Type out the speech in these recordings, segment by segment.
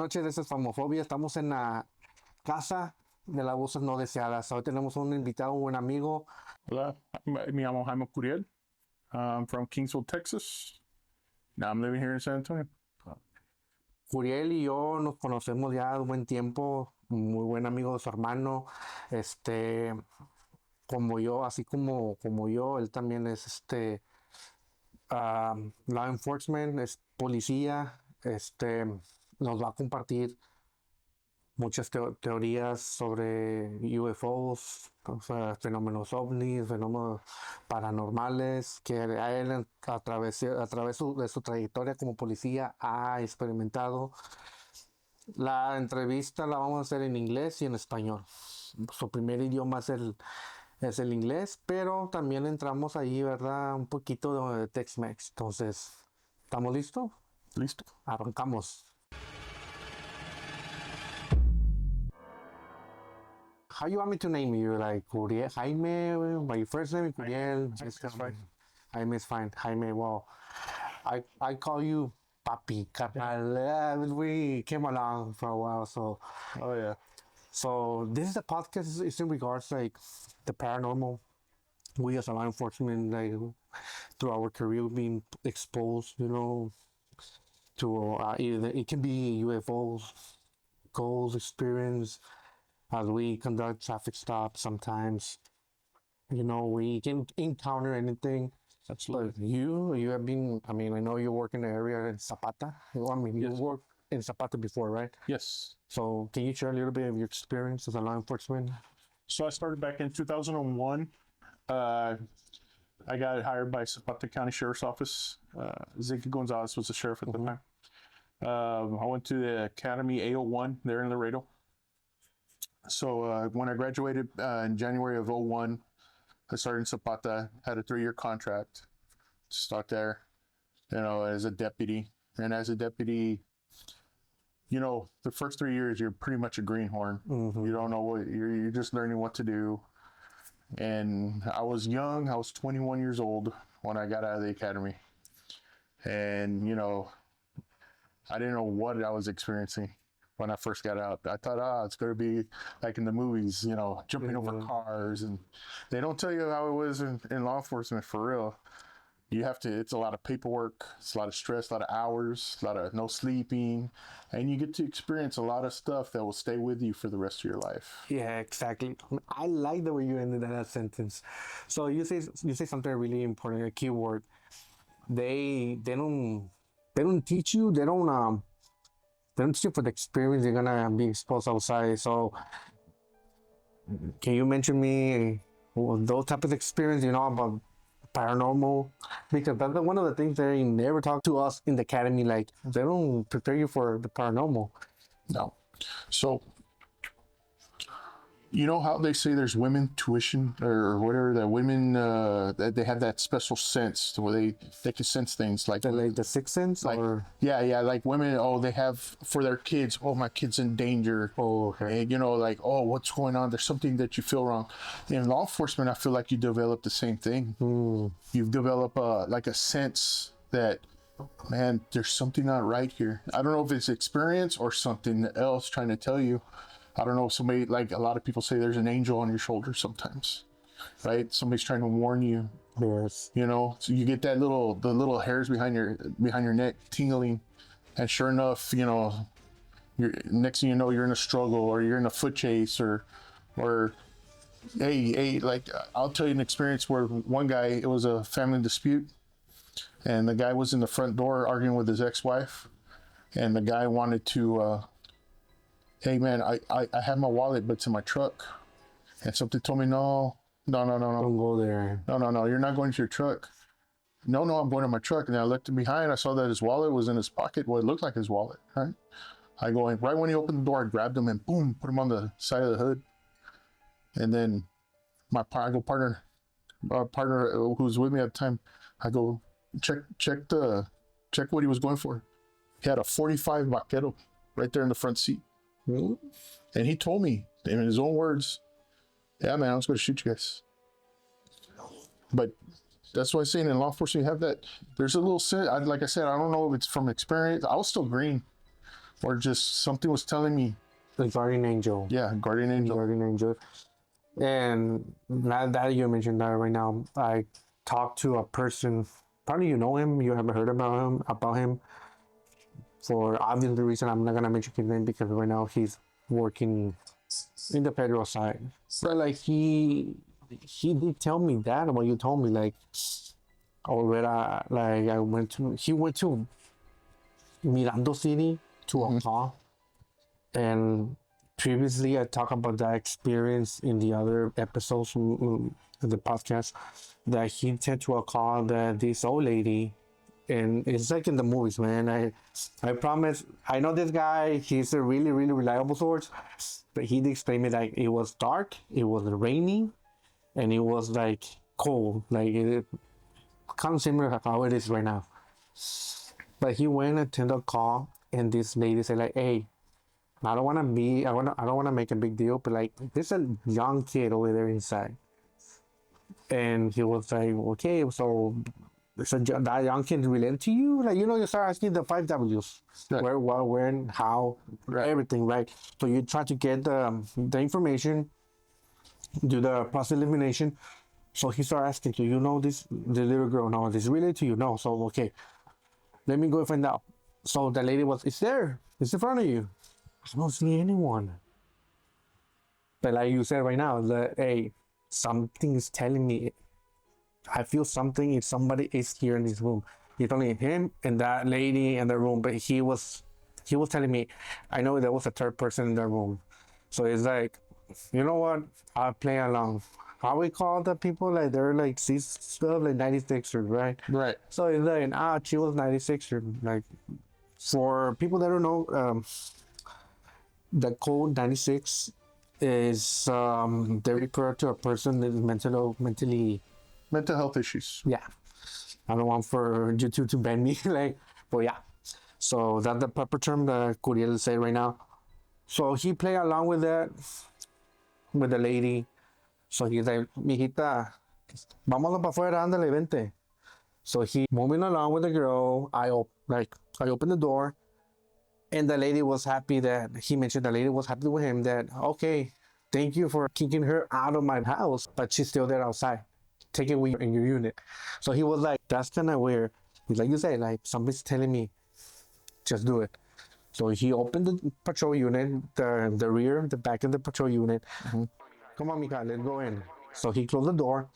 noches, this es Phasmophobia. Estamos en la casa de las voces no deseadas. Hoy tenemos un invitado, un buen amigo. Hola, me llamo Jaime Curiel. I'm from Kingsville, Texas. Now I'm living here in San Antonio. Uriel y yo nos conocemos ya de un buen tiempo, muy buen amigo de su hermano. Como yo, así como yo, él también es law enforcement, es policía. Nos va a compartir muchas teorías sobre UFOs, o sea, fenómenos ovnis, fenómenos paranormales, que a él de su trayectoria como policía ha experimentado. La entrevista la vamos a hacer en inglés y en español. Su primer idioma es el inglés, pero también entramos ahí, ¿verdad? Un poquito de Tex-Mex. Entonces, ¿estamos listos? Listo. Arrancamos. How you want me to name you? Like Uriel, Jaime, by your first name, Uriel. It's fine. Jaime is fine. Jaime, well, I call you Papi, carnal. We came along for a while, so. Oh yeah. So this is a podcast. It's in regards like the paranormal. We as a law enforcement, like through our career, being exposed, to either it can be UFOs, ghosts, experience. As we conduct traffic stops, sometimes, we can encounter anything. Absolutely. But you have been. I mean, I know you work in the area in Zapata. I mean, you Yes. worked in Zapata before, right? Yes. So can you share a little bit of your experience as a law enforcement? So I started back in 2001. I got hired by Zapata County Sheriff's Office. Ziggy Gonzalez was the sheriff at the time. I went to the Academy A01 there in Laredo. So when I graduated in January of 01, I started in Zapata, had a 3-year contract to start there, as a deputy. And as a deputy, the first 3 years, you're pretty much a greenhorn. Mm-hmm. You don't know what, you're just learning what to do. And I was young, I was 21 years old when I got out of the academy. And, I didn't know what I was experiencing when I first got out. I thought, it's going to be like in the movies, jumping over cars. And they don't tell you how it was in law enforcement for real. It's a lot of paperwork, it's a lot of stress, a lot of hours, a lot of no sleeping. And you get to experience a lot of stuff that will stay with you for the rest of your life. Yeah, exactly. I like the way you ended that sentence. So you say something really important, a key word. They don't teach you. They don't teach you for the experience. You're gonna be exposed outside. So can you mention me those type of experience? About paranormal, because that's one of the things they never talk to us in the academy. Like they don't prepare you for the paranormal. No. So, how they say there's women tuition or whatever, that women, that they have that special sense where they can sense things like the sixth sense, like, or yeah, like women, they have for their kids, my kid's in danger. Oh, okay. And, what's going on? There's something that you feel wrong. In law enforcement, I feel like you develop the same thing. You've developed like a sense that, man, there's something not right here. I don't know if it's experience or something else trying to tell you. I don't know, somebody, like a lot of people say there's an angel on your shoulder sometimes, right? Somebody's trying to warn you. Yes. So you get the little hairs behind your neck tingling, and sure enough, you're next thing you know, you're in a struggle or you're in a foot chase or hey, like I'll tell you an experience where one guy, it was a family dispute, and the guy was in the front door arguing with his ex-wife, and the guy wanted to, hey man, I have my wallet, but it's in my truck, and something told me, no. Don't go there. No, you're not going to your truck. No, I'm going to my truck. And I looked behind, I saw that his wallet was in his pocket. Well, it looked like his wallet, right? I go in, right when he opened the door, I grabbed him and boom, put him on the side of the hood. And then my partner who was with me at the time, I go, check what he was going for. He had a 45 Vaquero right there in the front seat. Really? And he told me in his own words, yeah, man, I was going to shoot you guys. But that's what I'm saying. In law enforcement, you have that. There's a little, like I said, I don't know if it's from experience. I was still green. or just something was telling me. The guardian angel. Yeah, guardian angel. Guardian angel. And now that you mentioned that right now, I talked to a person. Probably you know him. You haven't heard about him. For obvious reason, I'm not gonna mention his name because right now he's working in the federal side. But like he did tell me that what you told me. Like, he went to Mirando City to a call, and previously I talked about that experience in the other episodes of the podcast, that he went to a call that this old lady, and it's like in the movies, man. I promise, I know this guy, he's a really really reliable source, but he did explain me like it was dark, it was raining, and it was like cold, like it kind of similar to how it is right now. But he went and attended a call, and this lady said like, "Hey, I don't want to be, I don't want to make a big deal, but like, there's a young kid over there inside." And he was like, "Okay, so that young kid related to you?" Like, you start asking the 5 W's, Right. where, what, when, how, Right. everything, right? So you try to get the information, do the process elimination. So he started asking, "Do you know the little girl? No, this related to you? No. So okay, let me go find out." So the lady was, "It's there. It's in front of you." I don't see anyone. But like you said right now, that hey, something is telling me. I feel something. If somebody is here in this room, it's only him and that lady in the room. But he was telling me, I know there was a third person in the room. So it's like, you know what? I'll play along. How we call the people, like they're like stuff like 96ers, right? Right. So it's like, she was 96er. Like, for people that don't know, the code 96 is they refer to a person that is mentally, Mental health issues. yeah. I don't want for YouTube to ban me, like, but yeah. So that's the proper term that Curiel say right now. So he played along with that, with the lady. So he's like, "Mijita, vámonos para afuera, ándale, vente." So he moving along with the girl. I opened the door, and the lady was happy that he mentioned the lady was happy with him that, okay, thank you for kicking her out of my house, but she's still there outside. Take it with you in your unit. So he was like, that's kind of weird. He's like you say, like somebody's telling me, just do it. So he opened the patrol unit, the rear, the back of the patrol unit. Come on, Mika, let's go in. So he closed the door.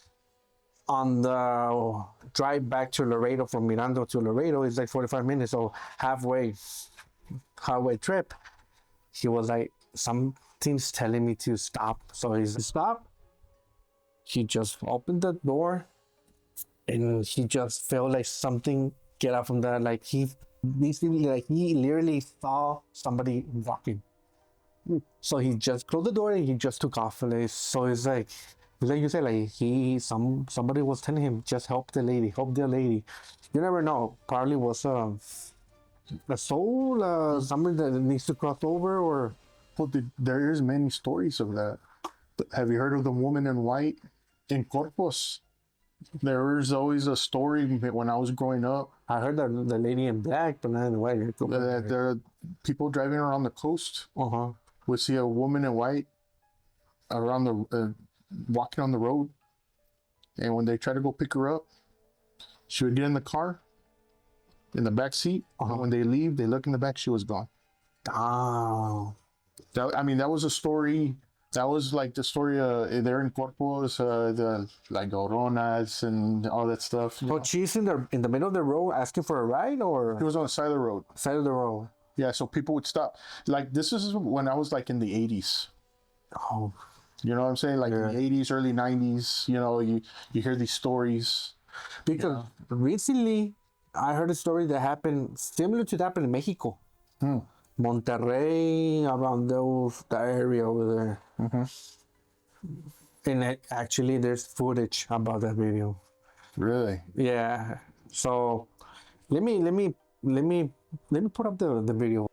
On the drive back to Laredo, from Mirando to Laredo, it's like 45 minutes. So halfway trip, he was like, something's telling me to stop. So he stopped. He just opened the door, and he just felt like something get out from that. Like he literally saw somebody walking. So he just closed the door and he just took off. So it's like you said, like somebody was telling him, just help the lady. You never know. Probably was a soul, somebody that needs to cross over, or. Well, there is many stories of that. Have you heard of the woman in white in Corpus? There was always a story when I was growing up. I heard that the lady in black, but not in white. That there are people driving around the coast would see a woman in white around walking on the road, and when they try to go pick her up, she would get in the car, in the back seat. And when they leave, they look in the back, she was gone. Oh. That was a story. That was like the story there in Corpus, the like Oronas and all that stuff. So she's in the middle of the road asking for a ride, or She was on the side of the road. Side of the road. Yeah, so people would stop. Like, this is when I was like in the 80s. Oh. You know what I'm saying? Like in the 80s, early 90s, you hear these stories. Because recently I heard a story that happened similar to that in Mexico. Monterrey, around that area over there. And actually there's footage about that video. Really? Yeah. So let me put up the video.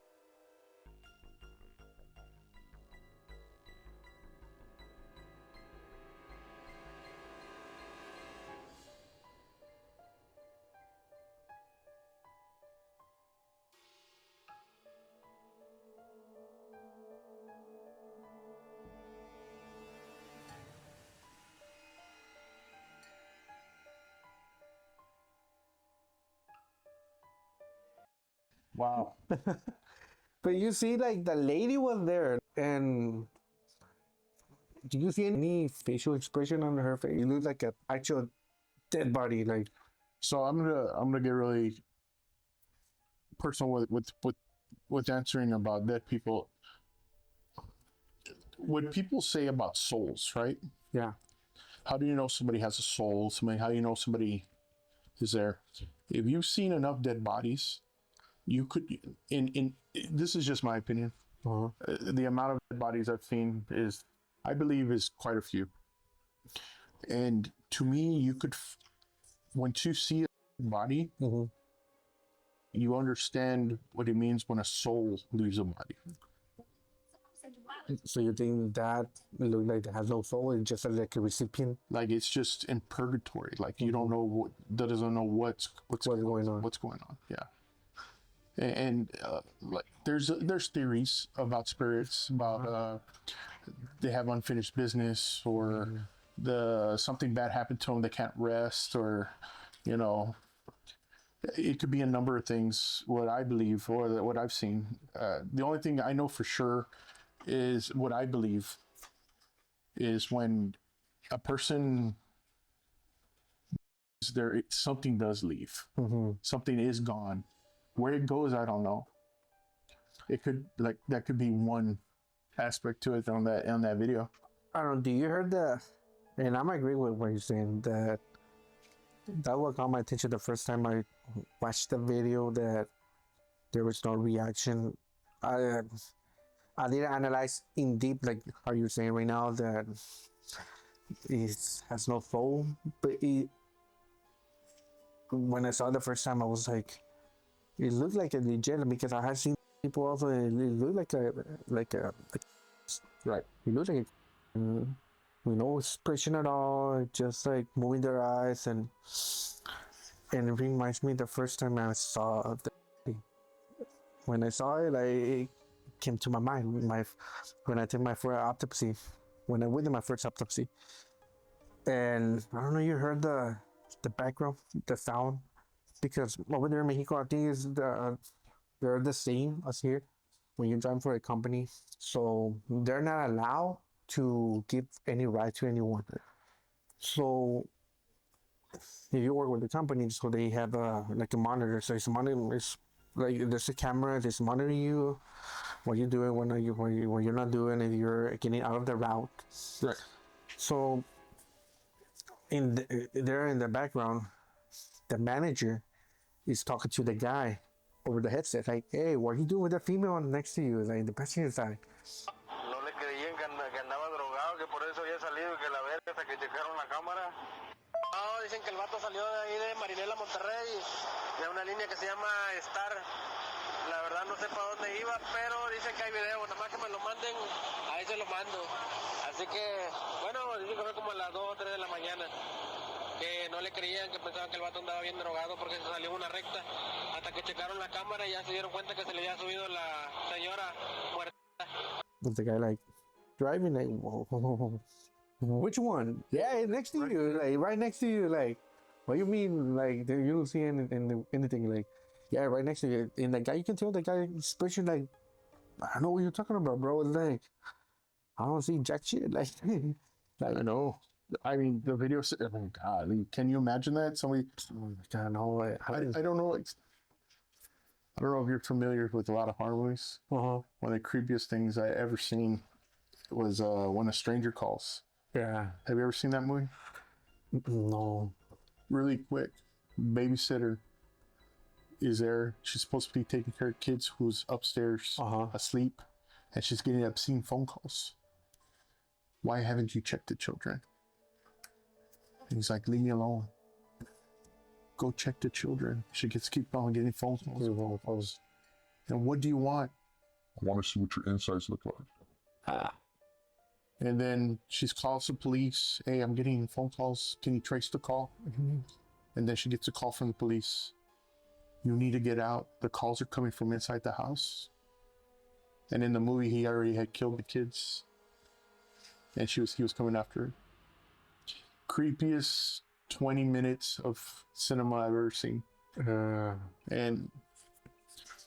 Wow. But you see, like, the lady was there, and do you see any facial expression on her face? It looked like an actual dead body, like. So I'm gonna get really personal with answering about dead people. What people say about souls, right? Yeah. How do you know somebody has a soul? How do you know somebody is there? If you've seen enough dead bodies, you could. In this is just my opinion. Uh-huh. The amount of dead bodies I've seen I believe, is quite a few. And to me, you could, once you see a body, Mm-hmm. you understand what it means when a soul leaves a body. So you think that look like it has no soul? It's just like a recipient. Like it's just in purgatory. Like you don't know doesn't know what's going on. What's going on? Yeah. And like there's theories about spirits, about they have unfinished business, or something bad happened to them, they can't rest, or it could be a number of things. What I believe, or what I've seen, the only thing I know for sure is what I believe is when a person is there, something does leave. Mm-hmm. Something is gone. Where it goes, I don't know. It could that could be one aspect to it on that video. I don't know. Do you heard that? And I'm agree with what you're saying. That what caught my attention the first time I watched the video. That there was no reaction. I didn't analyze in deep, like how you're saying right now, that it has no soul. But when I saw it the first time, I was like, it looked like a legit, because I had seen people also. It looked like a Right. it looked like no expression at all, just like moving their eyes, and it reminds me the first time I saw when I saw it, like it came to my mind when I did my first autopsy, when I went to my first autopsy, and I don't know, you heard the background, the sound, because over there in Mexico, I think they're the same as here when you drive for a company, so they're not allowed to give any right to anyone. So if you work with the company, so they have like a monitor. So it's monitor. It's like there's a camera that's monitoring you, what you're doing, when you're not doing, if you're getting out of the route. Right. So there in the background, the manager is talking to the guy over the headset, like, "Hey, what are you doing with the female next to you, like the passenger side?" No le creían que andaba drogado, que por eso había salido y que la verga hasta que checaron la cámara. No, dicen que el vato salió de ahí de Marinela, Monterrey, de una línea que se llama Star. La verdad no sé para dónde iba, pero dicen que hay video, nada más que me lo manden, ahí se lo mando. Así que, bueno, dicen que fue como a las 2 o 3 de la mañana. Que no le creían, que pensaban que el vato andaba bien drogado porque se salió una recta, hasta que checaron la cámara y ya se dieron cuenta que se le había subido la señora muerta. With the guy like driving, like, whoa. Which one? Yeah, next to you, like right next to you, like, what do you mean, like you don't see anything, like, yeah, right next to you. And the guy, you can tell the guy expression, like, I don't know what you're talking about, bro. It's like, I don't see jack shit, like, I know. I mean, the video. Oh God, can you imagine that? Somebody. I don't know. I don't know. I don't know if you're familiar with a lot of horror movies. Uh-huh. One of the creepiest things I ever seen was When a Stranger Calls. Yeah. Have you ever seen that movie? No. Really quick. Babysitter is there. She's supposed to be taking care of kids who's upstairs asleep, and she's getting obscene phone calls. Why haven't you checked the children? And he's like, leave me alone. Go check the children. She keep on getting phone calls. And what do you want? I want to see what your insides look like. And then she calls the police. Hey, I'm getting phone calls. Can you trace the call? Mm-hmm. And then she gets a call from the police. You need to get out. The calls are coming from inside the house. And in the movie, he already had killed the kids. And he was coming after her. Creepiest 20 minutes of cinema I've ever seen. And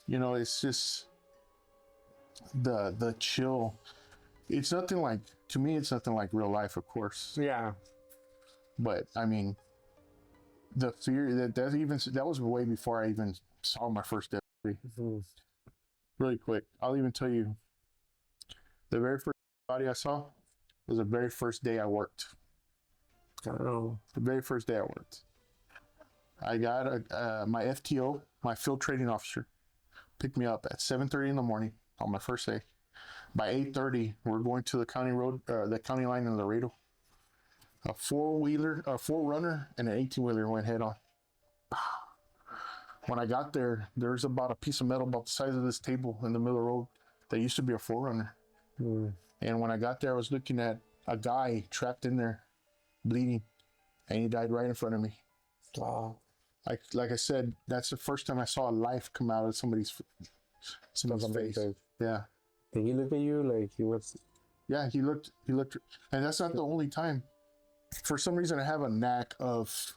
You know, it's just the chill. It's nothing like, to me, it's nothing like real life, of course. Yeah. But I mean, the fear that was way before I even saw my first dead body. Mhm. Really quick, I'll even tell you, the very first body I saw was the very first day I worked. Oh. The very first day I worked, I got my FTO, my field training officer, picked me up at 7:30 in the morning on my first day. By 8:30, we're going to the county road, the county line in Laredo. A 4Runner, and an 18-wheeler went head on. When I got there, there's about a piece of metal about the size of this table in the middle of the road that used to be a 4Runner. Mm. And when I got there, I was looking at a guy trapped in there, bleeding, and he died right in front of me. Wow. Like I said, that's the first time I saw a life come out of somebody's face. Yeah. Did he look at you like he was? Yeah, he looked, and that's not the only time. For some reason, I have a knack of.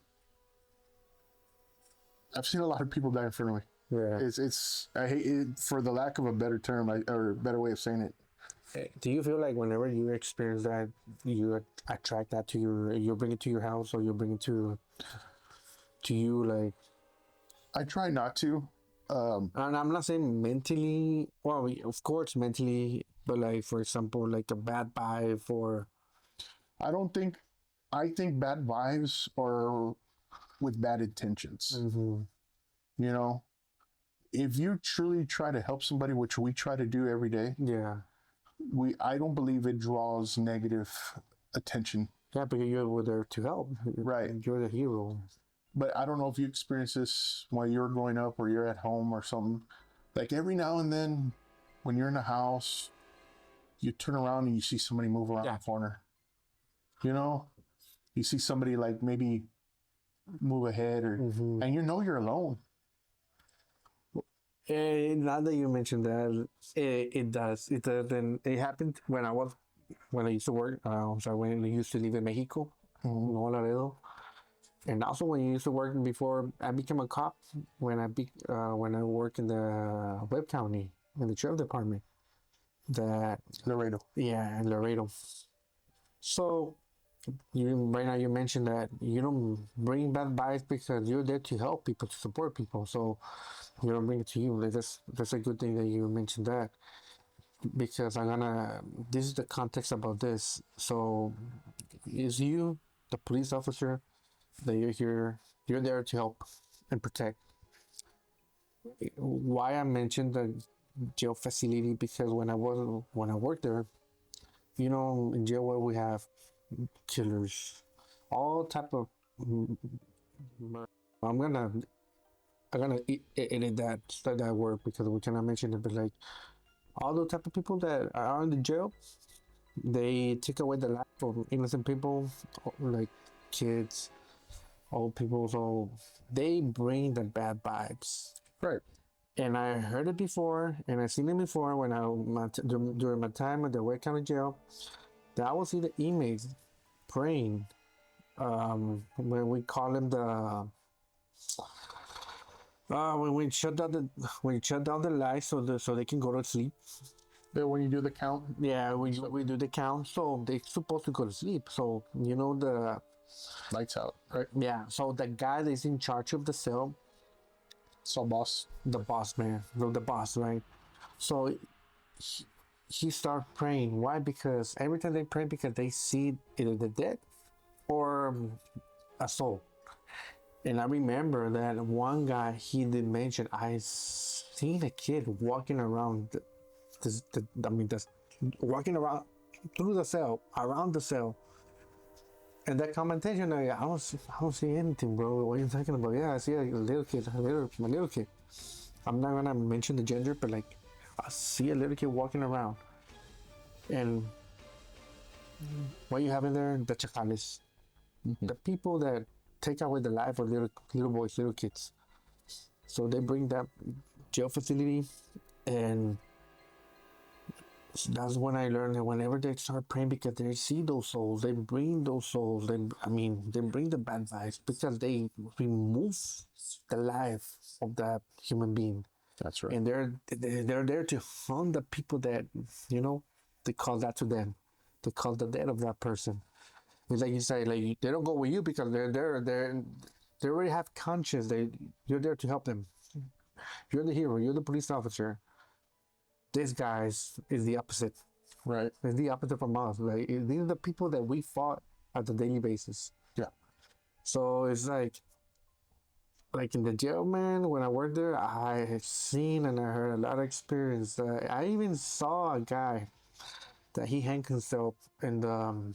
I've seen a lot of people die in front of me. Yeah. I hate it, for the lack of a better term, or a better way of saying it. Do you feel like whenever you experience that, you attract that to you bring it to your house, or you bring it to you, like? I try not to. And I'm not saying mentally. Well, of course, mentally, but like, for example, like a bad vibe, or. I think bad vibes are with bad intentions. Mm-hmm. You know, if you truly try to help somebody, which we try to do every day, Yeah. I don't believe it draws negative attention. Yeah, because you're there to help. Right. You're the hero. But I don't know if you experience this while you're growing up or you're at home or something. Like every now and then, when you're in a house, you turn around and you see somebody move around the corner. You know, you see somebody like maybe move ahead, or and you know you're alone. Now that you mentioned that, it does. It does. And it happened when I used to work. When I used to live in Mexico, Nuevo Laredo. And also when I used to work before I became a cop, when I worked in the Webb County in the sheriff department, that Laredo. Yeah, in Laredo. So right now you mentioned that you don't bring bad vibes because you're there to help people, to support people. So you don't bring it to you. Like, that's a good thing that you mentioned that, because this is the context about this. So is you the police officer that you're there to help and protect. Why I mentioned the jail facility, because when I worked there, in jail where we have killers, all type of. I'm gonna edit that word because we cannot mention it, but like all the type of people that are in the jail, they take away the life of innocent people, like kids, old people. So they bring the bad vibes. Right. And I heard it before, and I seen it before during my time at the Wake County Jail. That I would see the inmates praying. When we call them when we shut down the lights so they can go to sleep. But when you do the count, yeah, we do the count. So they're supposed to go to sleep. So the lights out, right? Yeah. So the guy that's in charge of the cell. So boss. The boss, man. The boss, right? So he started praying. Why? Because every time they pray, because they see either the dead or a soul. And I remember that one guy, he did mention, I seen a kid walking around walking around through the cell, around the cell. And that commentation, I don't see anything, bro. What are you talking about? Yeah, I see a little kid, my little kid. I'm not gonna mention the gender, but like, I see a little kid walking around. And what you have in there, the chacales, the people that take away the life of little boys, little kids. So they bring that jail facility, and that's when I learned that whenever they start praying, because they see those souls, they bring those souls. They bring the bad vibes because they remove the life of that human being. That's right. And they're there to hunt the people that, they call that to them. They call the death of that person. It's like you say, like they don't go with you because they already have conscience. You're there to help them. You're the hero. You're the police officer. This guy is the opposite. Right. It's the opposite from us. Like these are the people that we fought at the daily basis. Yeah. So it's like in the jail, man. When I worked there, I had seen and I heard a lot of experience. I even saw a guy that he hanged himself in the.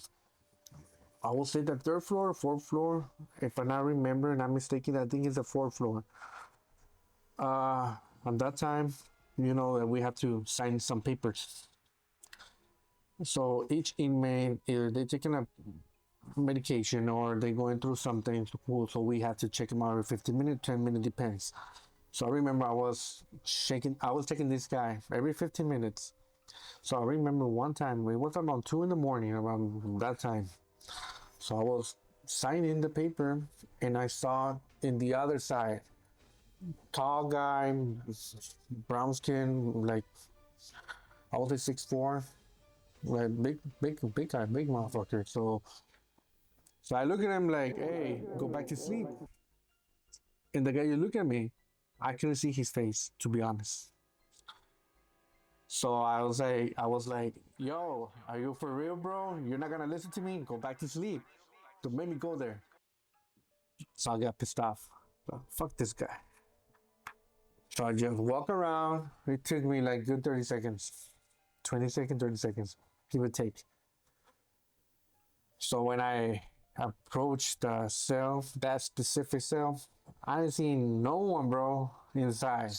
I will say the third floor, fourth floor. If I'm not remembering, I'm mistaken. I think it's the fourth floor. At that time, we have to sign some papers. So each inmate, either they're taking a medication or they're going through something. So we have to check them out every 15 minutes, 10 minutes, depends. So I remember I was taking this guy every 15 minutes. So I remember one time, it was around 2 a.m, around that time. So I was signing the paper and I saw in the other side, tall guy, brown skin, like I would say 6'4", like big guy, big motherfucker. So I look at him like, hey, go back to sleep. And the guy, you look at me, I couldn't see his face, to be honest. So I was like, yo, are you for real, bro? You're not gonna listen to me? Go back to sleep. Don't make me go there. So I got pissed off. Fuck this guy. So I just walk around. It took me like good 30 seconds. 20 seconds, 30 seconds. Give or take. So when I approached the cell, that specific cell, I didn't see no one, bro, inside.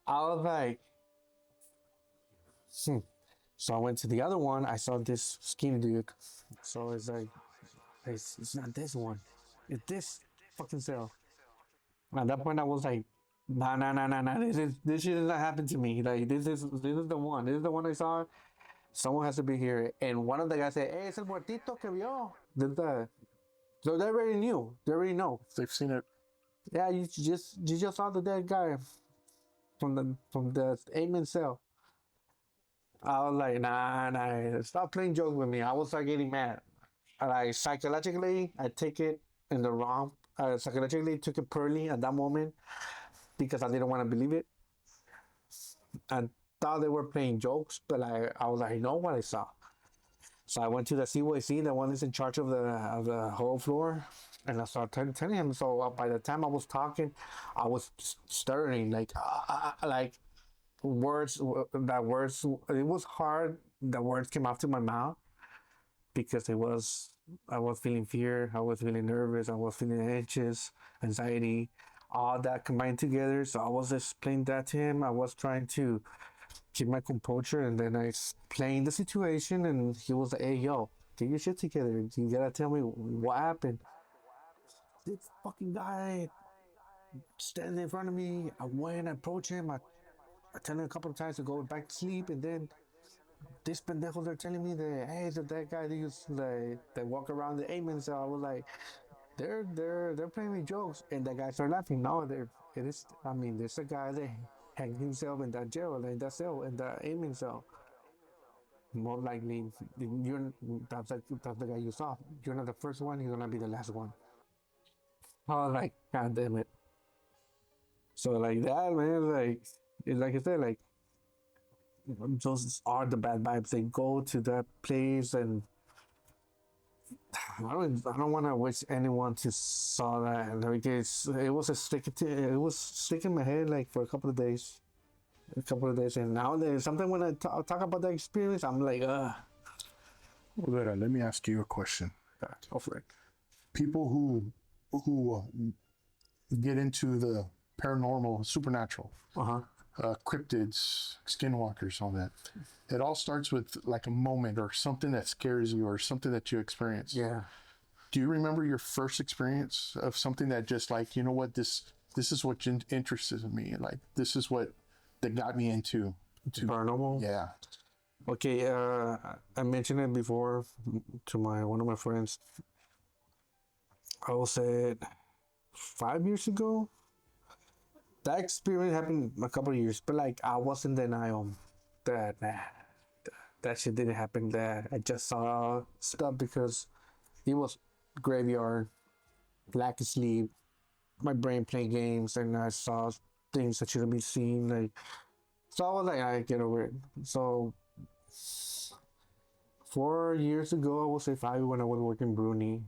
I was like, So I went to the other one. I saw this skinny dude. So it's like, it's not this one. It's this fucking cell. At that point, I was like, nah. This shit does not happen to me. Like this is the one. This is the one I saw. Someone has to be here. And one of the guys said, "Hey, es el muertito que vio." So they already knew. They already know. They've seen it. Yeah, you just saw the dead guy from the amen cell. I was like, nah, stop playing jokes with me. I was like getting mad. Like psychologically, I take it in the wrong. Psychologically, took it poorly at that moment because I didn't want to believe it. I thought they were playing jokes, but I was like, I know what I saw. So I went to the CYC, the one that's in charge of the whole floor, and I started telling him. So by the time I was talking, I was stuttering like words. It was hard. The words came out to my mouth because I was feeling fear. I was feeling nervous. I was feeling anxious, anxiety, all that combined together. So I was explaining that to him. I was trying to keep my composure, and then I explained the situation, and he was like, "Hey, yo, get your shit together. You gotta tell me what happened." This fucking guy standing in front of me. I went and approached him. I tell him a couple of times to go back to sleep, and then this pendejo, they're telling me that, hey, that guy they walk around the amen. So I was like, they're playing me jokes, and the guy started laughing. No, there's a guy that hanged himself in that jail, in that cell, in the amen cell. More likely, that's the guy you saw. You're not the first one. You're gonna be the last one. I was like, God damn it. So like that, man, like it's like I said, like those are the bad vibes. They go to that place, and I don't want to wish anyone to saw that. Like it was sticking in my head like for a couple of days, and now sometimes when I talk about that experience, I'm like, Well, let me ask you a question. Go for it. People who get into the paranormal, supernatural, cryptids, skinwalkers, all that. It all starts with like a moment or something that scares you or something that you experience. Yeah. Do you remember your first experience of something that just like, you know what, this is what interested me. Like this is what that got me into paranormal? Yeah. Okay, I mentioned it before to one of my friends. I will say it 5 years ago. that experience happened a couple of years, but like I was in denial that that shit didn't happen. That I just saw stuff because it was graveyard, lack of sleep, my brain playing games, and I saw things that shouldn't be seen. Like, so I was like, I get over it. So 4 years ago, I would say 5, when I was working in Bruni.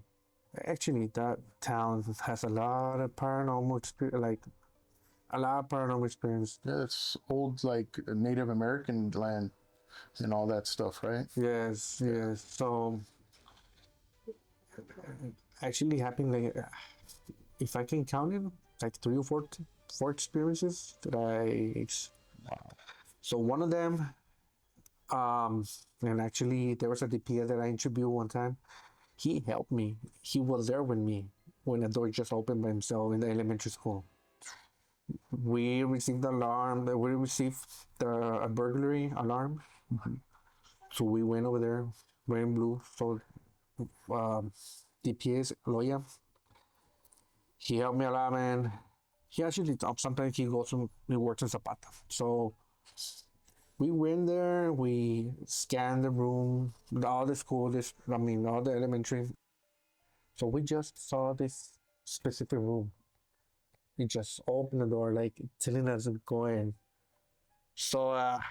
Actually, that town has a lot of paranormal experience, like a lot of paranormal experience. Yeah, it's old like Native American land and all that stuff, right? Yes, yes. So actually happened like if I can count it, like 3 or 4 experiences that Wow. So one of them, and actually there was a DPS that I interviewed one time. He helped me. He was there with me when the door just opened by himself in the elementary school. We received the alarm. We received a burglary alarm. So we went over there, wearing blue. So DPS lawyer. He helped me a lot, man. He actually sometimes he works in Zapata. So we went there, we scanned the room, all the school, all the elementary. So we just saw this specific room. We just opened the door, like telling us to go in. So I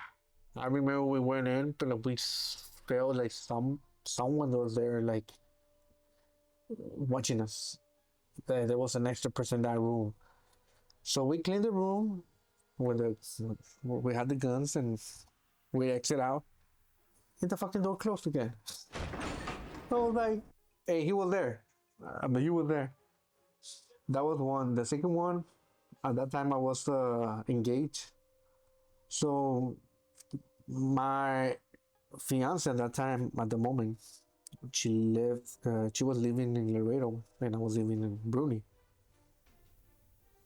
remember we went in, but we felt like someone was there, like watching us. There was an extra person in that room. So we cleaned the room we had the guns, and we exit out, and the fucking door closed again. I was like, hey, he was there. He was there. That was one. The second one, at that time I was engaged. So my fiance at that time, at the moment, she was living in Laredo, and I was living in Bruni.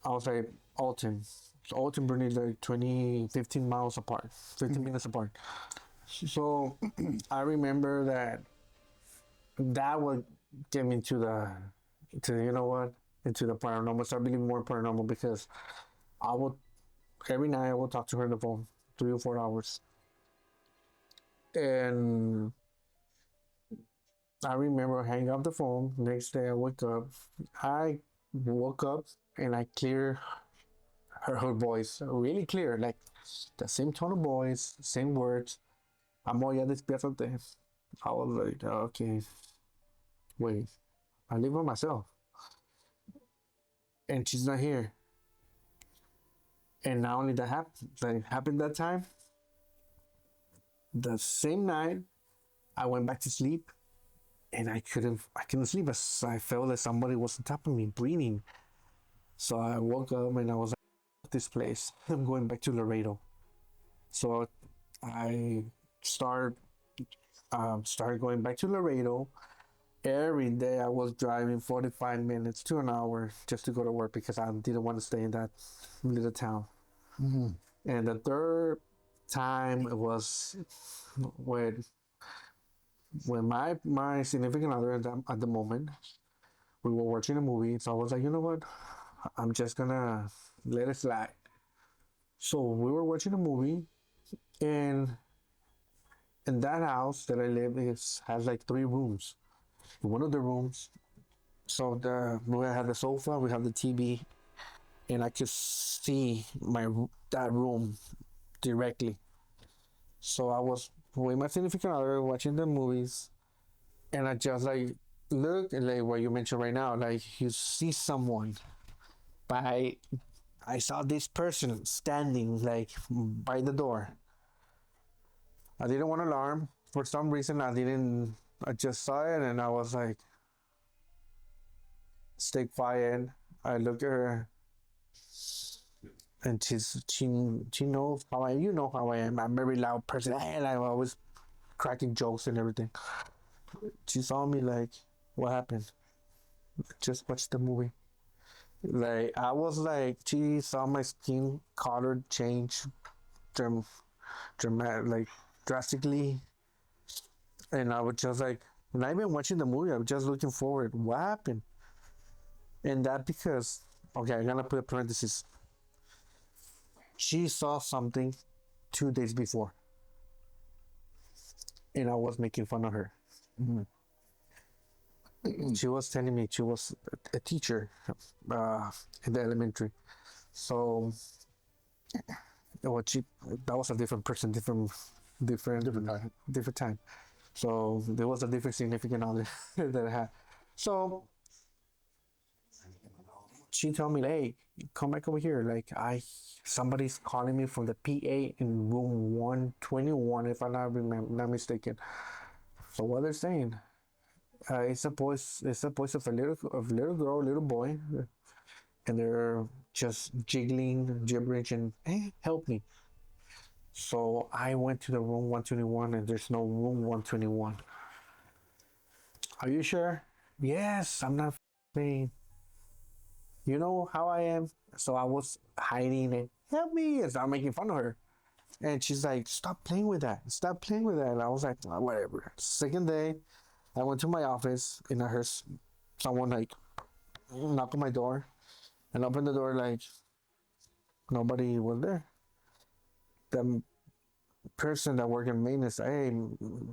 I was like, Alton. So Alton, Bruni is like 15 miles apart, 15 minutes apart. So I remember that would get me into the paranormal. Start believing more paranormal, because every night I would talk to her on the phone 3 or 4 hours. And I remember hanging up the phone. Next day I woke up and I clear her voice really clear, like the same tone of voice, same words. Amor, ya despiértate. I was like, okay, wait, I live by myself, and she's not here. And not only that happened that time, the same night I went back to sleep, and I couldn't sleep. I felt like somebody was on top of me breathing. So I woke up and I was like, this place, I'm going back to Laredo. So I started going back to Laredo. Every day I was driving 45 minutes to an hour just to go to work, because I didn't want to stay in that little town. Mm-hmm. And the third time it was when my significant other at the moment, we were watching a movie. So I was like, you know what? I'm just gonna let it slide. So we were watching a movie, and that house that I live has like 3 rooms. In one of the rooms, so we had the sofa, we have the TV, and I could see that room directly. So I was with my significant other watching the movies, and I just like look, like what you mentioned right now, like you see someone. But I saw this person standing like by the door. I didn't want alarm. For some reason, I just saw it, and I was like, stay quiet. I look at her, and she knows how how I am. I'm a very loud person, and I'm always cracking jokes and everything. She saw me like, what happened? Just watch the movie. Like I was like, she saw my skin color change, dramatic, like drastically, and I was just like, not even watching the movie. I was just looking forward. What happened? And that because, okay, I'm gonna put a parenthesis. She saw something 2 days before, and I was making fun of her. She was telling me she was a teacher in the elementary. So, what she that was a different person, different time. So there was a different significant other that I had. So she told me, "Hey, come back over here. Like somebody's calling me from the PA in room 121, if I'm not mistaken." So what they're saying, it's a voice of a little girl, little boy, and they're just jiggling, gibberish, and hey, help me. So I went to the room 121, and there's no room 121. Are you sure? Yes, I'm not f***ing. You know how I am? So I was hiding and help me, and I'm making fun of her. And she's like, stop playing with that. Stop playing with that. And I was like, oh, whatever. Second day, I went to my office and I heard someone like knock on my door and open the door, like nobody was there. The person that worked in maintenance, hey,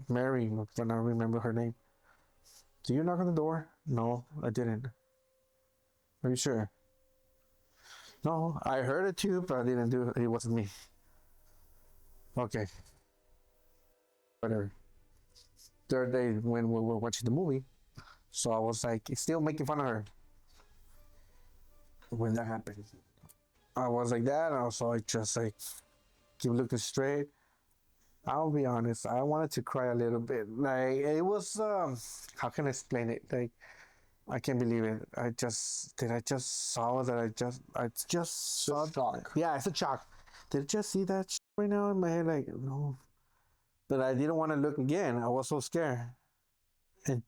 Mary, if I don't remember her name. Did you knock on the door? No, I didn't. Are you sure? No, I heard it too, but I didn't do it. It wasn't me. Okay. Whatever. Third day when we were watching the movie, so I was like still making fun of her. When that happened, I was like that. And also, I just like keep looking straight. I'll be honest. I wanted to cry a little bit. Like it was. How can I explain it? Like I can't believe it. I just saw that. I just saw shock. Yeah, it's a shock. Did I just see that right now in my head? Like no. But I didn't want to look again. I was so scared. And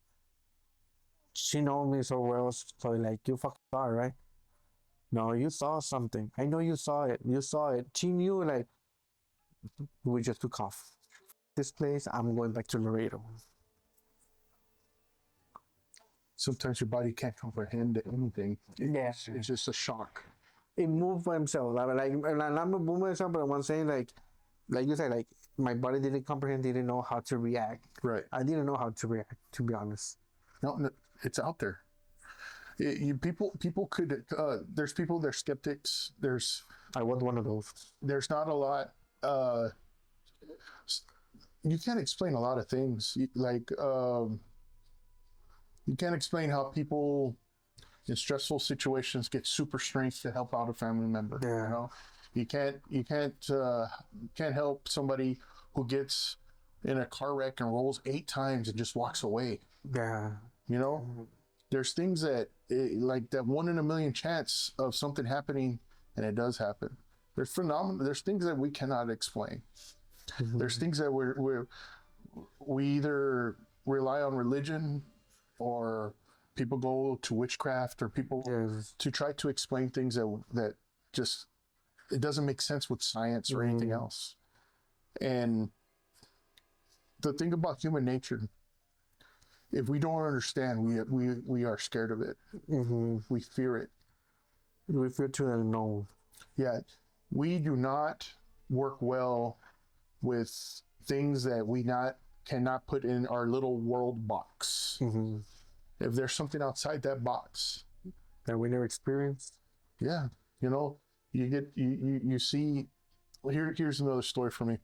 she knows me so well. So like, you fucking saw it, right? No, you saw something. I know you saw it. You saw it. She knew, like, we just took off. This place, I'm going back to Laredo. Sometimes your body can't comprehend anything. Yeah. It's just a shock. It moved by himself. Like I'm not moving myself, but I'm saying, like you said, like, my body didn't comprehend, didn't know how to react. Right. I didn't know how to react, to be honest. No, it's out there. People could. There's people. There's skeptics. I was one of those. There's not a lot. You can't explain a lot of things. Like you can't explain how people in stressful situations get super strength to help out a family member. Yeah. You know, you can't help somebody who gets in a car wreck and rolls 8 times and just walks away. Yeah. You know, there's things that like that 1 in a million chance of something happening, and it does happen. There's phenomena. There's things that we cannot explain. Mm-hmm. There's things that we either rely on religion, or people go to witchcraft, or people to try to explain things that just it doesn't make sense with science or anything else. And the thing about human nature, if we don't understand, we are scared of it. Mm-hmm. We fear it. We fear to unknown. Yeah, we do not work well with things that we cannot put in our little world box. Mm-hmm. If there's something outside that box that we never experienced, yeah, you know, you see. Here's another story for me.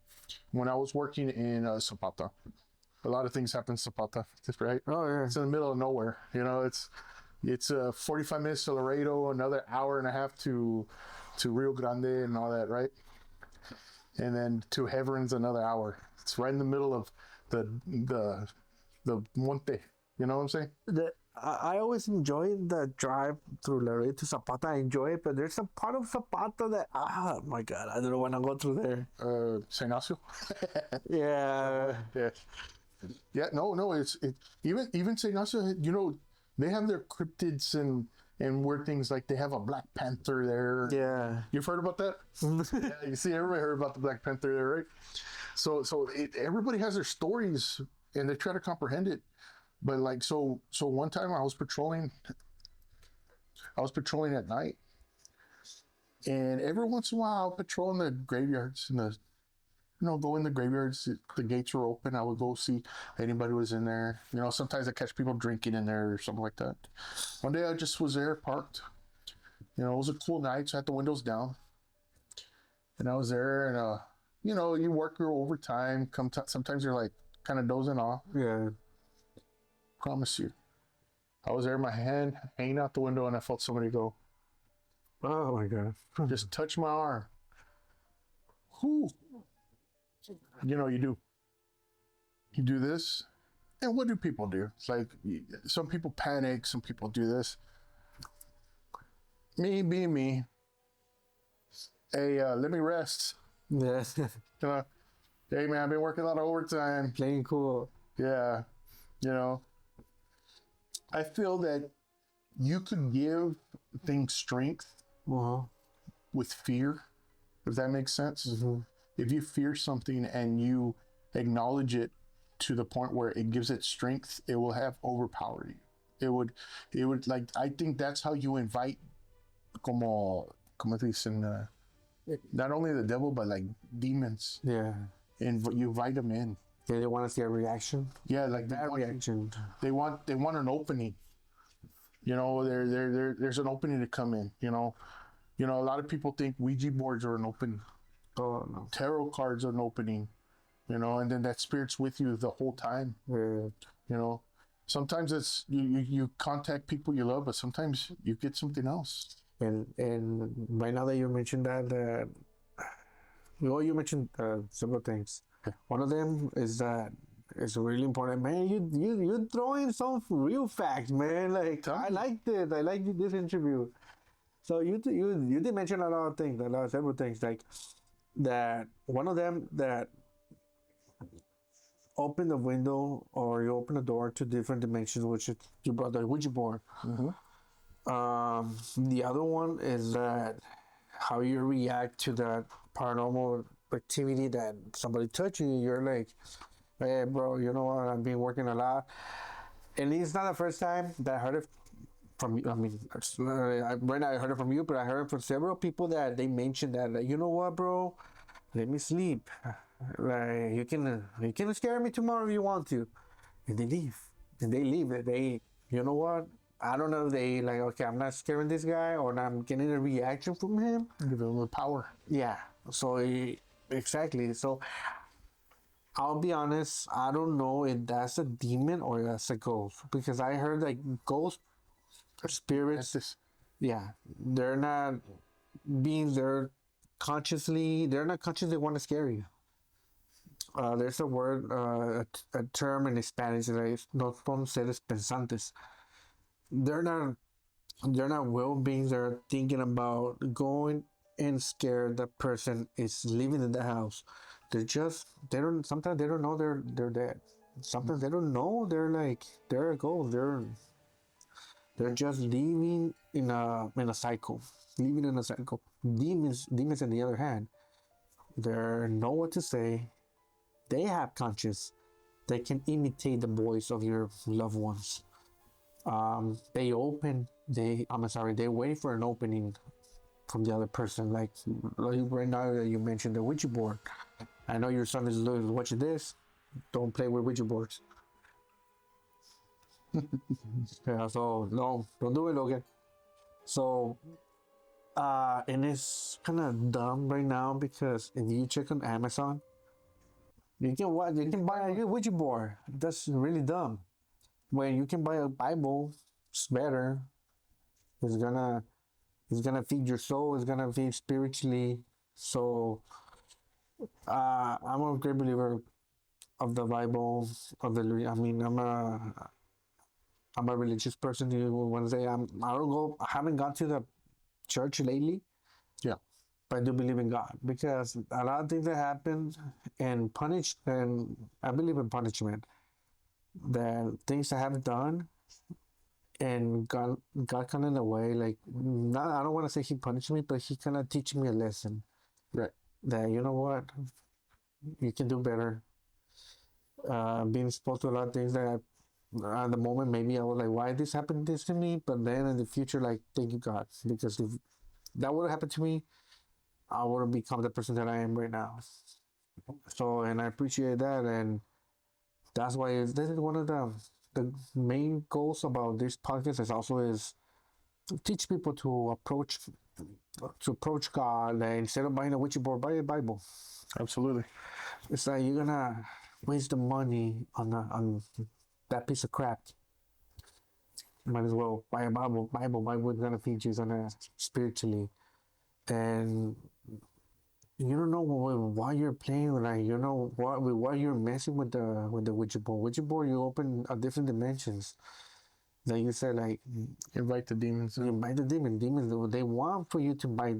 When I was working in Zapata, a lot of things happen in Zapata, right? Oh yeah, it's in the middle of nowhere. You know, it's 45 minutes to Laredo, another hour and a half to Rio Grande and all that, right? And then to Heveron's another hour. It's right in the middle of the monte. You know what I'm saying? I always enjoy the drive through Laredo to Zapata. I enjoy it, but there's a part of Zapata that, oh my God, I don't want to go through there. San Ignacio? Yeah. Yeah. Yeah, no, it's even San Ignacio, you know, they have their cryptids and weird things, like they have a Black Panther there. Yeah. You've heard about that? Yeah, you see, everybody heard about the Black Panther there, right? So everybody has their stories and they try to comprehend it. But like, so one time I was patrolling at night, And every once in a while, I'll patrol in the graveyards and go in the graveyards. The gates were open. I would go see if anybody was in there. Sometimes I catch people drinking in there or something like that. One day I just was there, parked. It was a cool night, so I had the windows down. And I was there, and you work your overtime. Sometimes you're like kind of dozing off. Yeah. Promise you. I was there, my hand hanging out the window, and I felt somebody go. Oh my God. Just touch my arm. Whew. You do this. And what do people do? It's like, some people panic, some people do this. Me being me. Hey, let me rest. Yeah. Hey man, I've been working a lot of overtime. Playing cool. Yeah. I feel that you can give things strength with fear, if that makes sense. Mm-hmm. If you fear something and you acknowledge it to the point where it gives it strength, it will have overpowered you. It would like, I think that's how you invite como dicen, not only the devil, but like demons. Yeah. And you invite them in. Yeah, they want to see a reaction. Yeah, like That reaction. They want an opening. There's an opening to come in. A lot of people think Ouija boards are an opening. Oh no. Tarot cards are an opening. And then that spirit's with you the whole time. Yeah. Sometimes it's you contact people you love, but sometimes you get something else. And right now that you mentioned that, you mentioned several things. One of them is that it's really important, man. You throw in some real facts, man. Like I liked it. I liked this interview. So you did mention a lot of things, several things, like that. One of them that open the window or you open the door to different dimensions, which is you brought the Ouija board. Mm-hmm. The other one is that how you react to that paranormal activity that somebody touched you. You're like, hey, bro, you know what? I've been working a lot. And it's not the first time that I heard it from you. I mean, right now I heard it from you, but I heard it from several people that they mentioned that, like, you know what, bro? Let me sleep. Like, you can scare me tomorrow if you want to. And they leave. You know what? I don't know if they like, okay, I'm not scaring this guy or I'm getting a reaction from him. Give them the power. Yeah. So, exactly. So, I'll be honest, I don't know if that's a demon or that's a ghost. Because I heard like ghost spirits, yeah, they're not beings, they're not consciously want to scare you. There's a word, a term in Spanish, like, no son seres pensantes. They're not will beings that are thinking about going and scare the person is living in the house. Sometimes they don't know they're dead. Sometimes they don't know they're a ghost. They're just living in a cycle. Demons on the other hand, they know what to say. They have conscience. They can imitate the voice of your loved ones. They wait for an opening from the other person. Like right now that you mentioned the Ouija board. I know your son is watching this. Don't play with Ouija boards. Yeah, so no, don't do it, Logan. So, and it's kind of dumb right now because if you check on Amazon, you can buy a Ouija board. That's really dumb. When you can buy a Bible, it's better. It's gonna feed your soul. It's gonna feed spiritually. So, I'm a great believer of the Bible. I'm a religious person. You want to say I haven't gone to the church lately. Yeah. But I do believe in God because a lot of things that happen and I believe in punishment. The things I have done and God kind of in a way, like, I don't want to say he punished me, but he kind of teach me a lesson. Right. That, you know what, you can do better. Being exposed to a lot of things that at the moment maybe I was like, why this happened this to me? But then in the future, like, thank you God, because that would have happened to me, I wouldn't become the person that I am right now. So, and I appreciate that, and that's why this is one of the main goals about this podcast is also is to teach people to approach God, and instead of buying a Ouija board, buy a Bible. Absolutely. It's like you're gonna waste the money on that piece of crap. Might as well buy a Bible. Bible is gonna feed you spiritually, and you don't know why you're playing with, like, you know why you're messing with the Ouija board. Ouija board, you open a different dimensions. Like you said, like Invite the demons. you invite the demons. Demons, they want for you to buy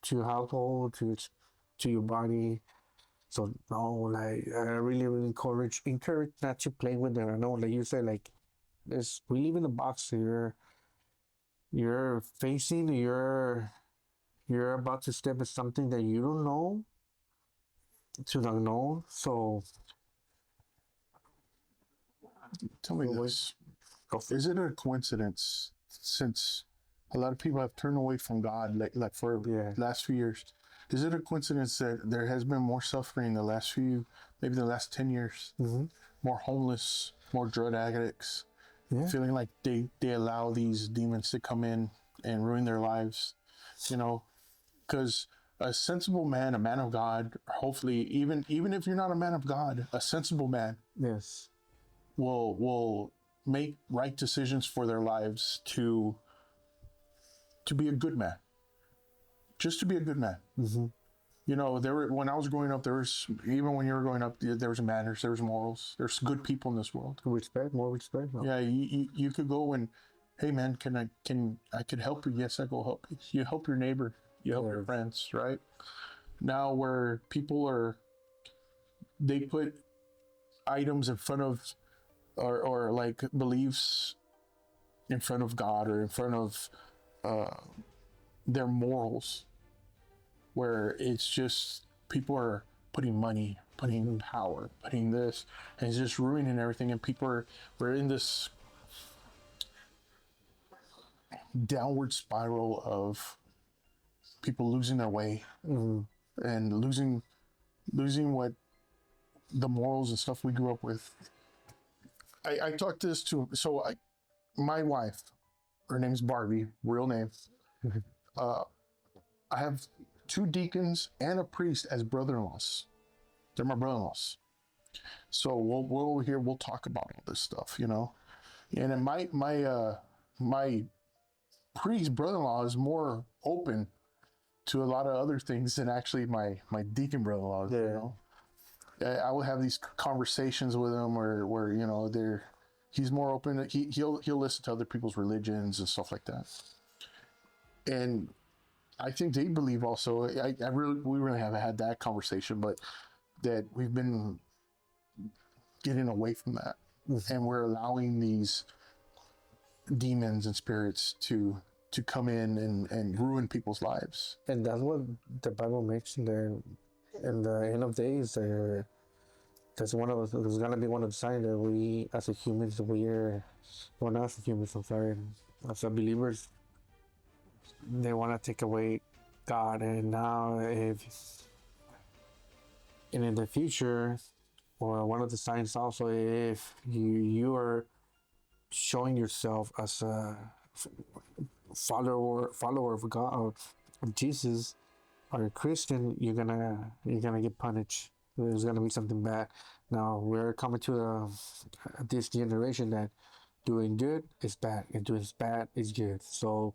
to your household, to your body. So no, like I really encourage not to play with them. I know, like you said, like we live in a box. You're facing, you're about to step in something that you don't know to the unknown. So Tell me this. Is it a coincidence, since a lot of people have turned away from God, like for the last few years, is it a coincidence that there has been more suffering the last maybe the last 10 years? Mm-hmm. More homeless, more drug addicts, feeling like they allow these demons to come in and ruin their lives, you know? Because a sensible man, a man of God, hopefully, even if you're not a man of God, a sensible man, yes, will make right decisions for their lives to be a good man, just to be a good man. Mm-hmm. You know, when I was growing up, even when you were growing up, there was manners, there was morals, there's good people in this world. More respect. No. Yeah, you could go and, hey man, I could help you? Yes, I go help you. You help your neighbor, you help your friends, right? Now where people they put items in front of, or like beliefs in front of God, or in front of their morals, where it's just people are putting money, putting power, putting this, and it's just ruining everything. And we're in this downward spiral of people losing their way, and losing what the morals and stuff we grew up with. I talked this to, my wife, her name's Barbie, real name. I have 2 deacons and a priest as brother-in-laws. They're my brother-in-laws. So we're over here, we'll talk about all this stuff, you know. And then my priest brother-in-law is more open to a lot of other things than actually my deacon brother-in-law, you know. I will have these conversations with him where you know, he's more open. He'll listen to other people's religions and stuff like that. And I think they believe also. We really haven't had that conversation, but that we've been getting away from that, and we're allowing these demons and spirits to come in and ruin people's lives. And that's what the Bible makes in the end of days. There's gonna be one of the signs that we, as a humans, not as humans, I'm sorry, as a believers, they want to take away God. And now, and in the future, or one of the signs also, if you are showing yourself as a follower of God, of Jesus, or a Christian, you're gonna get punished. There's gonna be something bad. Now we're coming to this generation that doing good is bad and doing bad is good. So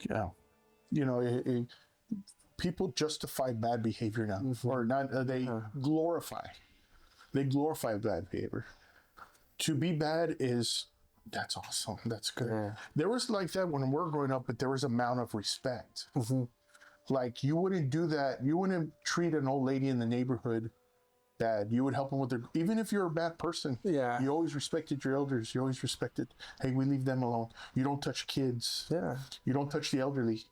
yeah, you know, people justify bad behavior now, or not. They glorify bad behavior. To be bad that's awesome. That's good. Yeah. There was like that when we were growing up, but there was amount of respect. Like you wouldn't do that. You wouldn't treat an old lady in the neighborhood bad. You would help them with even if you're a bad person. Yeah. You always respected your elders. You always respected, hey, we leave them alone. You don't touch kids. Yeah. You don't touch the elderly.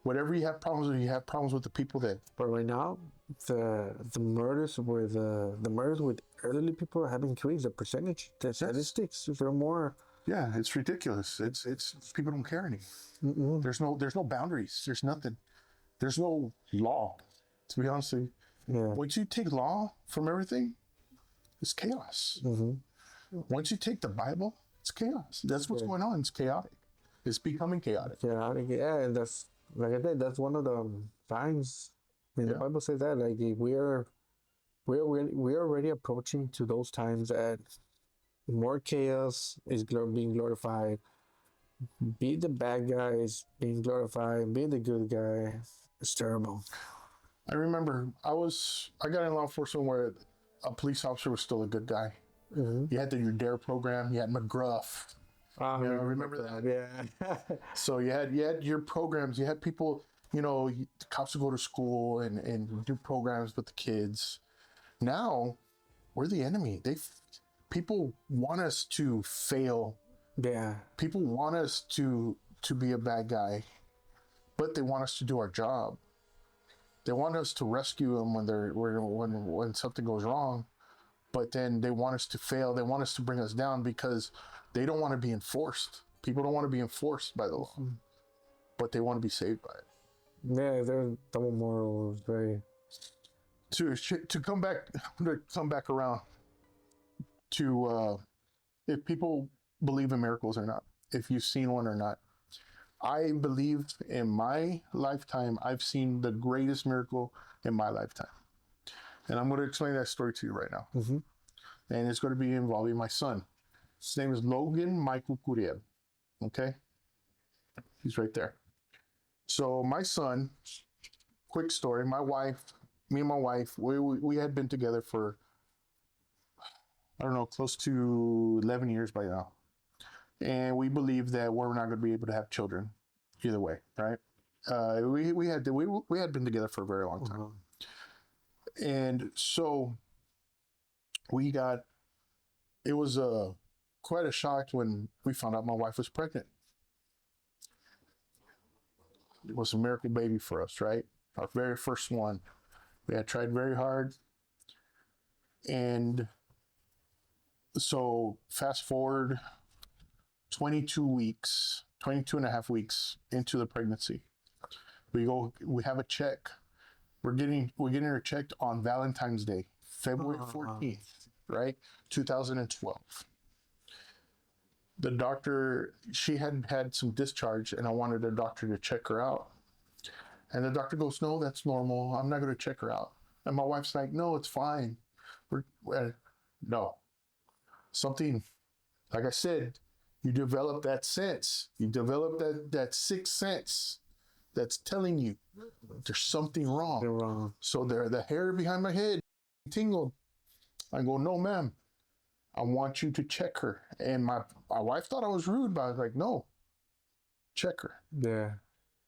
Whatever you have problems with the people that. But right now, the murders with elderly people have increased. The percentage, the statistics, they're more Yeah, it's ridiculous. It's people don't care anymore. There's no boundaries. There's nothing. There's no law. To be honest with you, once you take law from everything, it's chaos. Once you take the Bible, it's chaos. That's what's going on. It's chaotic. It's becoming chaotic. Yeah, and that's like I said, that's one of the signs. I mean, the Bible says that like we're already approaching to those times that more chaos is being glorified. Be the bad guy is being glorified. Be the good guy. It's terrible. I remember I got in law enforcement where a police officer was still a good guy. You had your DARE program. You had McGruff. I remember that. Yeah. So you had your programs. You had people. The cops would go to school and do programs with the kids. Now we're the enemy. People want us to fail. Yeah. People want us to be a bad guy, but they want us to do our job. They want us to rescue them when something goes wrong, but then they want us to fail. They want us to bring us down because they don't want to be enforced. People don't want to be enforced by the law, but they want to be saved by it. Yeah, they're double morals, very. To come back around to if people believe in miracles or not, if you've seen one or not. I believe in my lifetime, I've seen the greatest miracle in my lifetime. And I'm going to explain that story to you right now. And it's going to be involving my son. His name is Logan Michael Kuriel. Okay? He's right there. So my son, quick story, me and my wife, we had been together for, I don't know, close to 11 years by now. And we believe that we're not going to be able to have children either way, right? We had been together for a very long time. And so it was quite a shock when we found out my wife was pregnant. It was a miracle baby for us, right? Our very first one. We had tried very hard. And so fast forward 22 and a half weeks into the pregnancy. We have a check. We're getting her checked on Valentine's Day, February 14th, right? 2012. The doctor, she had some discharge and I wanted the doctor to check her out. And the doctor goes, no, that's normal. I'm not going to check her out. And my wife's like, no, it's fine. No. Something, like I said, you develop that sense. You develop that sixth sense that's telling you there's something wrong. So the hair behind my head tingled. I go, no, ma'am. I want you to check her. And my wife thought I was rude, but I was like, no, check her. Yeah.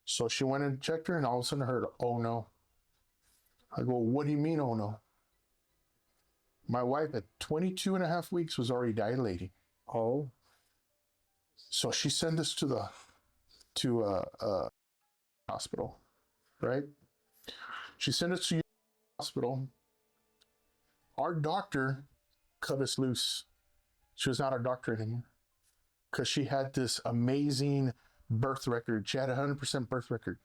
So she went and checked her, and all of a sudden I heard, oh no. I go, what do you mean, oh no? My wife at 22 and a half weeks was already dilating. Oh. So she sent us to a hospital, right? She sent us to a hospital. Our doctor cut us loose. She was not our doctor anymore because she had this amazing birth record. She had 100% birth record.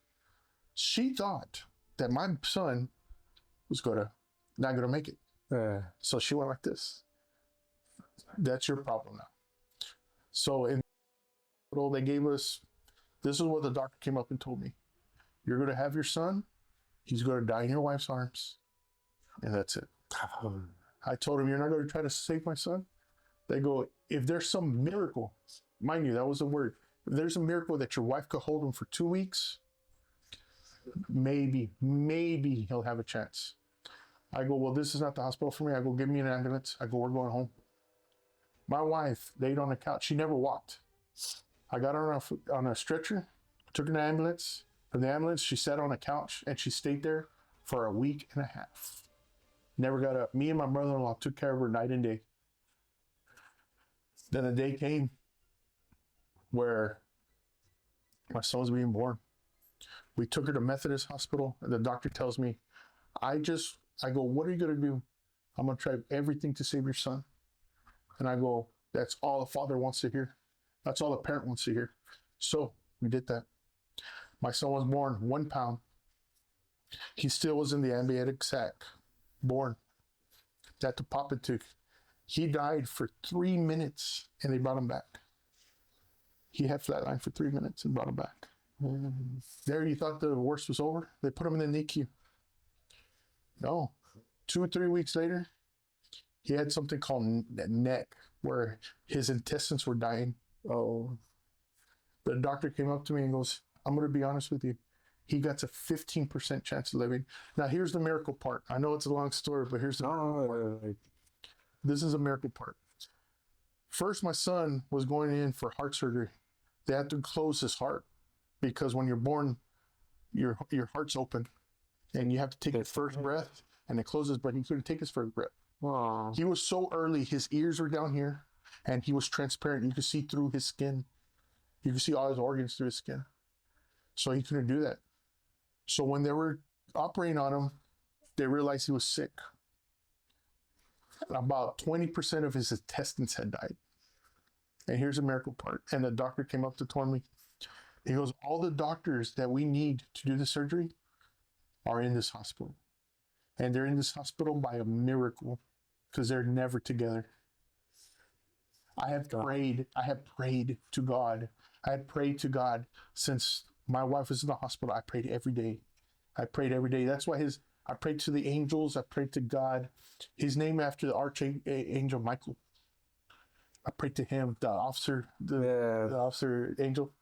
She thought that my son was not gonna make it. So she went like this. That's your problem now. So in the hospital, they gave us, this is what the doctor came up and told me. You're gonna have your son. He's gonna die in your wife's arms. And that's it. I told him, you're not gonna try to save my son? They go, if there's some miracle, mind you, that was a word. If there's a miracle that your wife could hold him for 2 weeks, maybe he'll have a chance. I go, well, this is not the hospital for me. I go, give me an ambulance. I go, we're going home. My wife laid on a couch. She never walked. I got her on a stretcher, took her to the ambulance. From the ambulance, she sat on a couch and she stayed there for a week and a half. Never got up. Me and my brother-in-law took care of her night and day. Then the day came where my son was being born. We took her to Methodist Hospital, and the doctor tells me, I go, what are you going to do? I'm going to try everything to save your son. And I go, that's all a father wants to hear. That's all the parent wants to hear. So we did that. My son was born 1 pound. He still was in the amniotic sac, born. They had to pop it to. He died for 3 minutes and they brought him back. He had flatline for 3 minutes and brought him back. There, you thought the worst was over? They put him in the NICU. No. 2 or 3 weeks later, he had something called neck, where his intestines were dying. Oh. The doctor came up to me and goes, I'm going to be honest with you. He got a 15% chance of living. Now, here's the miracle part. I know it's a long story, but here's the miracle part. This is a miracle part. First, my son was going in for heart surgery. They had to close his heart because when you're born, your heart's open and you have to take your first breath, and it closes, but he couldn't take his first breath. Wow. He was so early, his ears were down here and he was transparent. You could see through his skin. You could see all his organs through his skin. So he couldn't do that. So when they were operating on him, they realized he was sick. About 20% of his intestines had died. And here's the miracle part. And the doctor came up to me. He goes, all the doctors that we need to do the surgery are in this hospital. And they're in this hospital by a miracle because they're never together. I have prayed to God. I had prayed to God since my wife was in the hospital. I prayed every day. That's why I prayed to the angels. I prayed to God. His name after the archangel Michael. I prayed to him, the officer angel.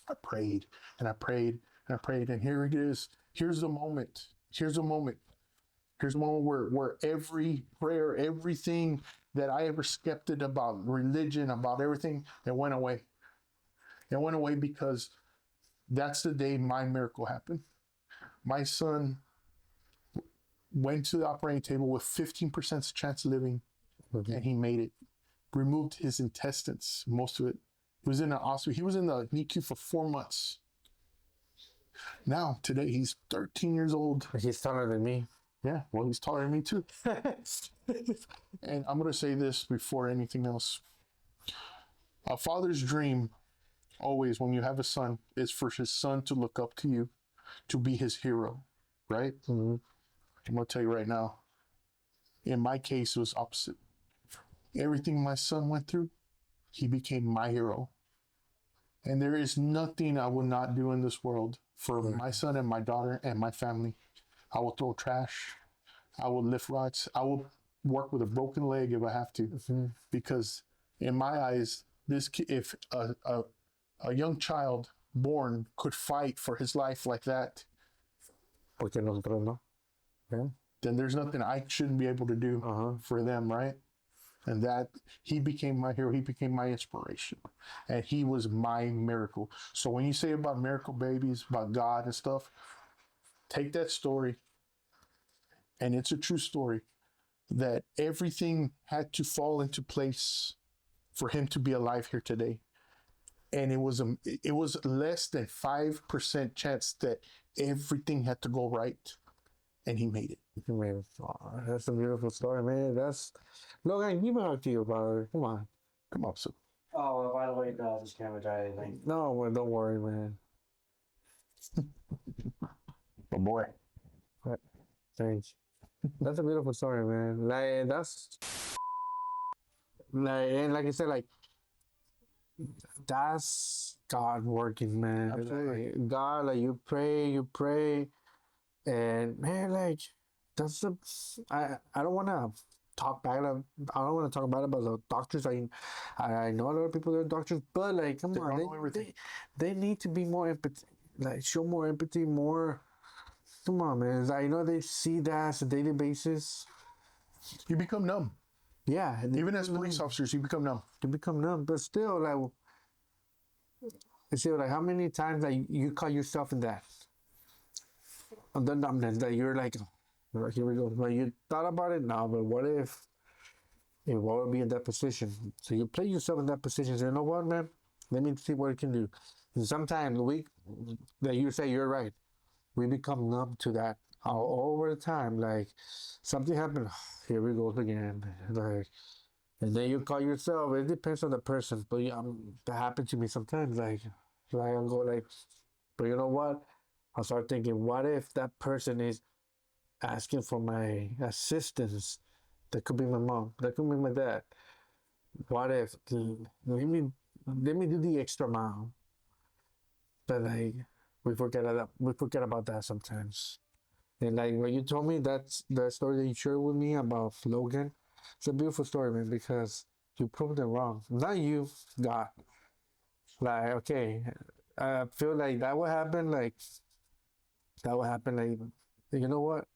I prayed and I prayed and I prayed. And here it is. Here's the moment where every prayer, everything that I ever skepted about religion, about everything, it went away. It went away because that's the day my miracle happened. My son went to the operating table with 15% chance of living, and he made it. Removed his intestines, most of it. He was in the hospital. He was in the NICU for 4 months. Now, today, he's 13 years old. He's taller than me. Yeah, well, he's taller than me too. And I'm going to say this before anything else. A father's dream, always, when you have a son, is for his son to look up to you, to be his hero, right? Mm-hmm. I'm going to tell you right now, in my case, it was opposite. Everything my son went through, he became my hero. And there is nothing I will not do in this world for my son and my daughter and my family. I will throw trash. I will lift rocks. I will work with a broken leg if I have to. Mm-hmm. Because in my eyes, this kid, if a young child born could fight for his life like that, then there's nothing I shouldn't be able to do for them, right? And that he became my hero. He became my inspiration. And he was my miracle. So when you say about miracle babies, about God and stuff, take that story, and it's a true story, that everything had to fall into place for him to be alive here today. And it was less than 5% chance that everything had to go right. And he made it. Man, that's a beautiful story, man. Logan, give me a hug to you, brother. Come on, so. Oh, by the way, this camera died. No, man, don't worry, man. Oh boy. Thanks. That's a beautiful story, man. And like I said, that's God working, man. Absolutely. God, you pray. And man, that's I don't want to talk bad. I don't want to talk bad about the doctors. I know a lot of people that are doctors, but come on, they need to be more empathy. Show more empathy, more. Come on, man. I know they see that as a daily basis. You become numb. Yeah, even as police officers, you become numb. You become numb, but still, how many times you caught yourself in that? The numbness that you're here we go. You thought about it now, but what would be in that position? So you play yourself in that position. So you know what, man? Let me see what it can do. And sometimes that you say you're right, we become numb to that all over the time. Something happened. Here we go again. And then you call yourself. It depends on the person, but that happened to me sometimes. Like I'll go like, but you know what? I'll start thinking, what if that person is asking for my assistance? That could be my mom. That could be my dad. What if let me do the extra mile? But like we forget about that sometimes. And like when you told me that story that you shared with me about Logan, it's a beautiful story, man, because you proved it wrong. Not you, God. Like, okay, I feel like that would happen. Like that would happen. Like, you know what?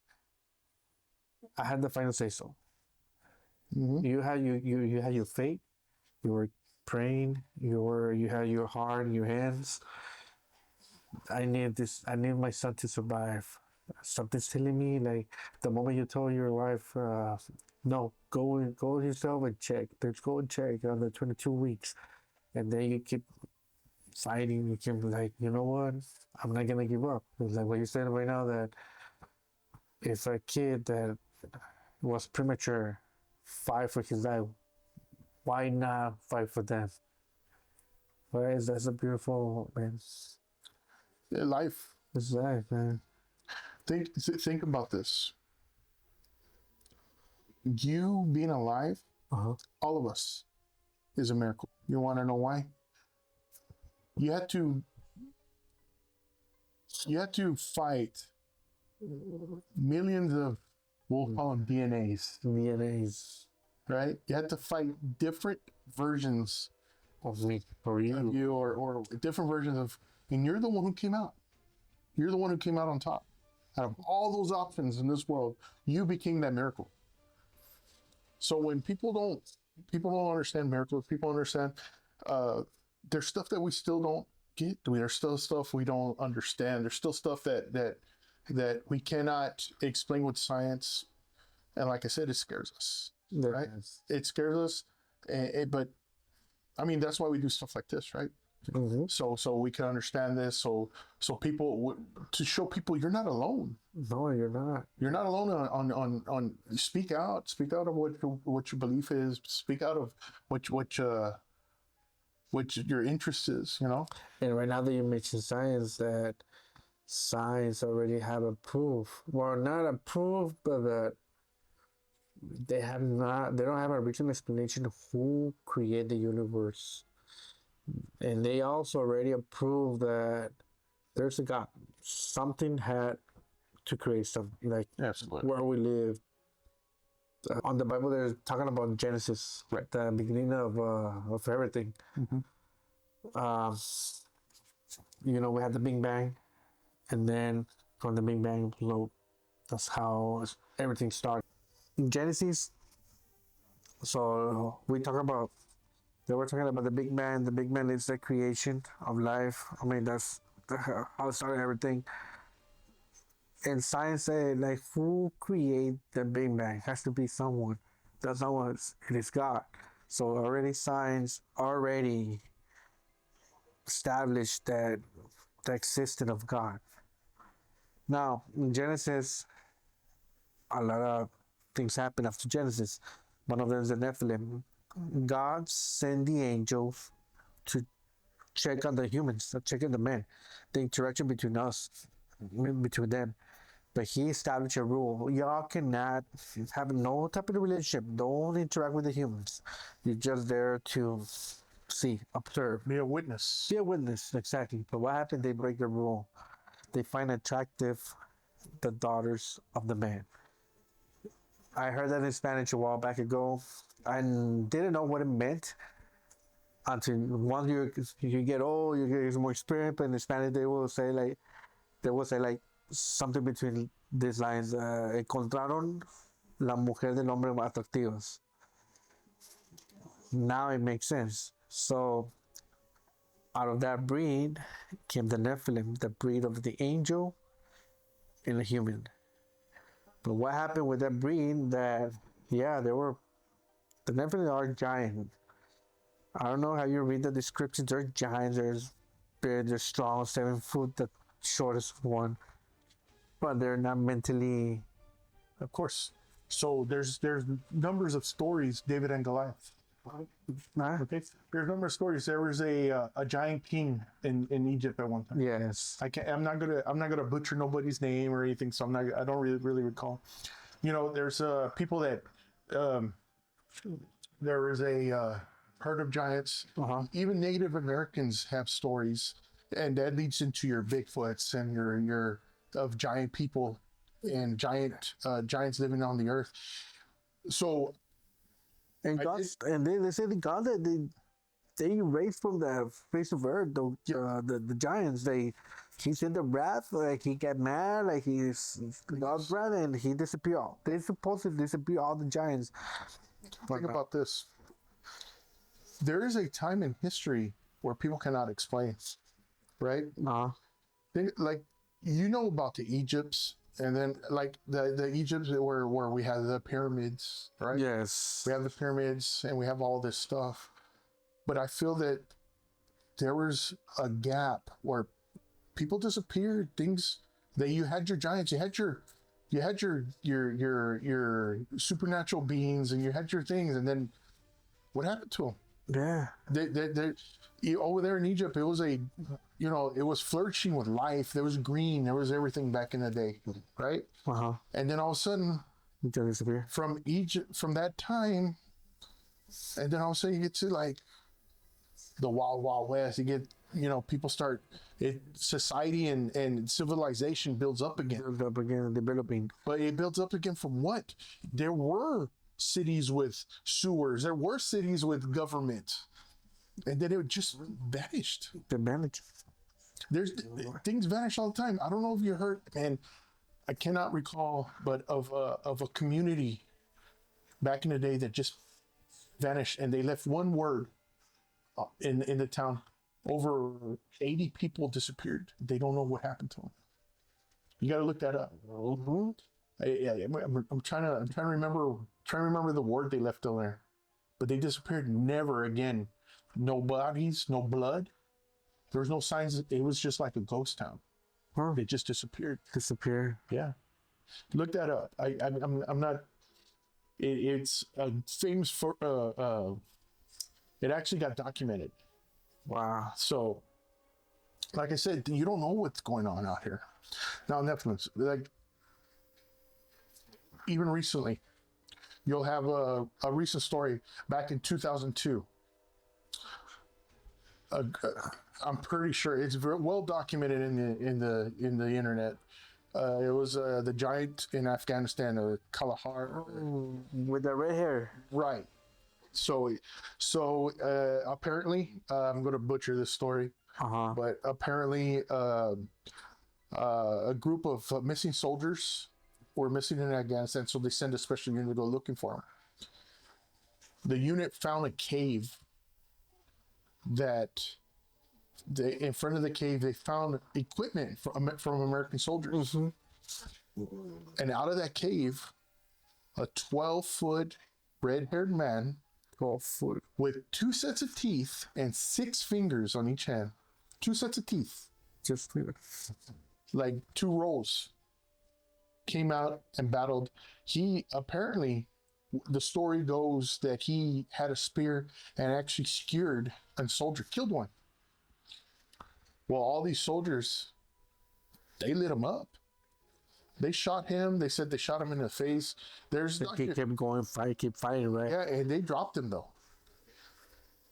I had the final say so. Mm-hmm. You had your faith. You were praying. You had your heart in your hands. I need this. I need my son to survive. Something's telling me like the moment you told your wife, no, go yourself and check. Let's go and check on the 22 weeks, and then you keep fighting. You keep like, you know what? I'm not gonna give up. It's like what you're saying right now that if a kid that was premature fight for his life, why not fight for them? Right? That's a beautiful man. Yeah, life. It's life, man. Think about this. You being alive, all of us, is a miracle. You want to know why? You had to fight millions of, we'll call them DNAs. right? You had to fight different versions Of me or of you. you, or different versions of, and you're the one who came out. You're the one who came out on top. Out of all those options in this world, you became that miracle. So when people don't understand miracles, people understand there's stuff that we still don't get. I mean, there's still stuff we don't understand. There's still stuff that we cannot explain with science. And like I said, it scares us, right? Yes. It scares us, but I mean, that's why we do stuff like this, right? Mm-hmm. So we can understand this. So people, to show people you're not alone. No, you're not. You're not alone on speak out of what your belief is. Speak out of what your interest is. You know. And right now that you mentioned science, that science already have a proof. Well, not a proof, but that they don't have a written explanation of who created the universe. And they also already approved that there's a God. Something had to create something, like Absolutely. where we live. On the Bible, they're talking about Genesis, Right. the beginning of everything. Mm-hmm. We had the Big Bang, and then from the Big Bang, that's how everything started. In Genesis, so they were talking about the Big Bang. The Big Bang is the creation of life. I mean, that's how it started everything. And science said, like, who created the Big Bang? It has to be someone. That someone, it is God. So science already established that the existence of God. Now, in Genesis, a lot of things happen after Genesis. One of them is the Nephilim. God sent the angels to check on the humans, check on the men, the interaction between us, between them. But he established a rule. Y'all cannot have no type of relationship. Don't interact with the humans. You're just there to see, observe. Be a witness. Be a witness, exactly. But what happened? They break the rule. They find attractive the daughters of the man. I heard that in Spanish a while back ago. I didn't know what it meant until once you get old, you get more experience. But in Spanish, they will say like something between these lines. Encontraron la mujer del hombre más atractivas. Now it makes sense. So out of that breed came the Nephilim, the breed of the angel and the human. But what happened with that breed? The Nephilim are giant. I don't know how you read the descriptions. They're giants. They're strong, 7 foot, the shortest one. But they're not mentally. Of course. So there's numbers of stories, David and Goliath. Nah? Okay, there's a number of stories. There was a giant king in Egypt at one time. Yes. I'm not gonna butcher nobody's name or anything, so I don't really recall. You know, there's people that there was a herd of giants. Even Native Americans have stories, and that leads into your Bigfoots and your of giant people and giants living on the earth. So, And they say that God that they erased from the face of earth the giants. He's in the wrath, like he got mad, like he's God's wrath, and he disappeared. They supposed to disappear all the giants. think about this. There is a time in history where people cannot explain, right? Think, like, you know about the Egypts, and then like the Egypts where we have the pyramids, right? Yes. We have the pyramids and we have all this stuff. But I feel that there was a gap where people disappeared. Things that you had your giants, you had your supernatural beings, and you had your things, and then what happened to them? Yeah. Over there in Egypt, it was it was flourishing with life. There was green, there was everything back in the day, right? And then all of a sudden, Disappear. from Egypt, from that time, and then all of a sudden you get to like the Wild West. You get, people start, society and civilization builds up again. Developing. But it builds up again from what? There were cities with sewers. There were cities with government. And then it just vanished. There's things vanish all the time. I don't know if you heard, and I cannot recall, but of a community back in the day that just vanished, and they left one word in the town. Over 80 people disappeared. They don't know what happened to them. You got to look that up. I'm trying to remember the word they left on there, but they disappeared. Never again. No bodies, no blood. There was no signs. It was just like a ghost town. They just disappeared. Yeah, look that up. I'm not. It's a famous for. It actually got documented. Wow. So, like I said, you don't know what's going on out here. Now, Netflix, like, even recently, you'll have a recent story back in 2002. I'm pretty sure it's very well documented in the internet. It was the giant in Afghanistan, Kalahar, with the red hair. right? So apparently, I'm going to butcher this story, but apparently, a group of missing soldiers were missing in Afghanistan, so they sent a special unit to go looking for them. The unit found a cave that in front of the cave, they found equipment from American soldiers. And out of that cave, a 12-foot red-haired man 12 foot. with 2 sets of teeth and 6 fingers on each hand. 2 sets of teeth. Just Like 2 rows. Came out and battled. He apparently, the story goes that he had a spear and actually skewered a soldier, killed one. Well, all these soldiers, they lit him up. They shot him. They said they shot him in the face. He kept going, keep fighting, right? Yeah, and they dropped him though.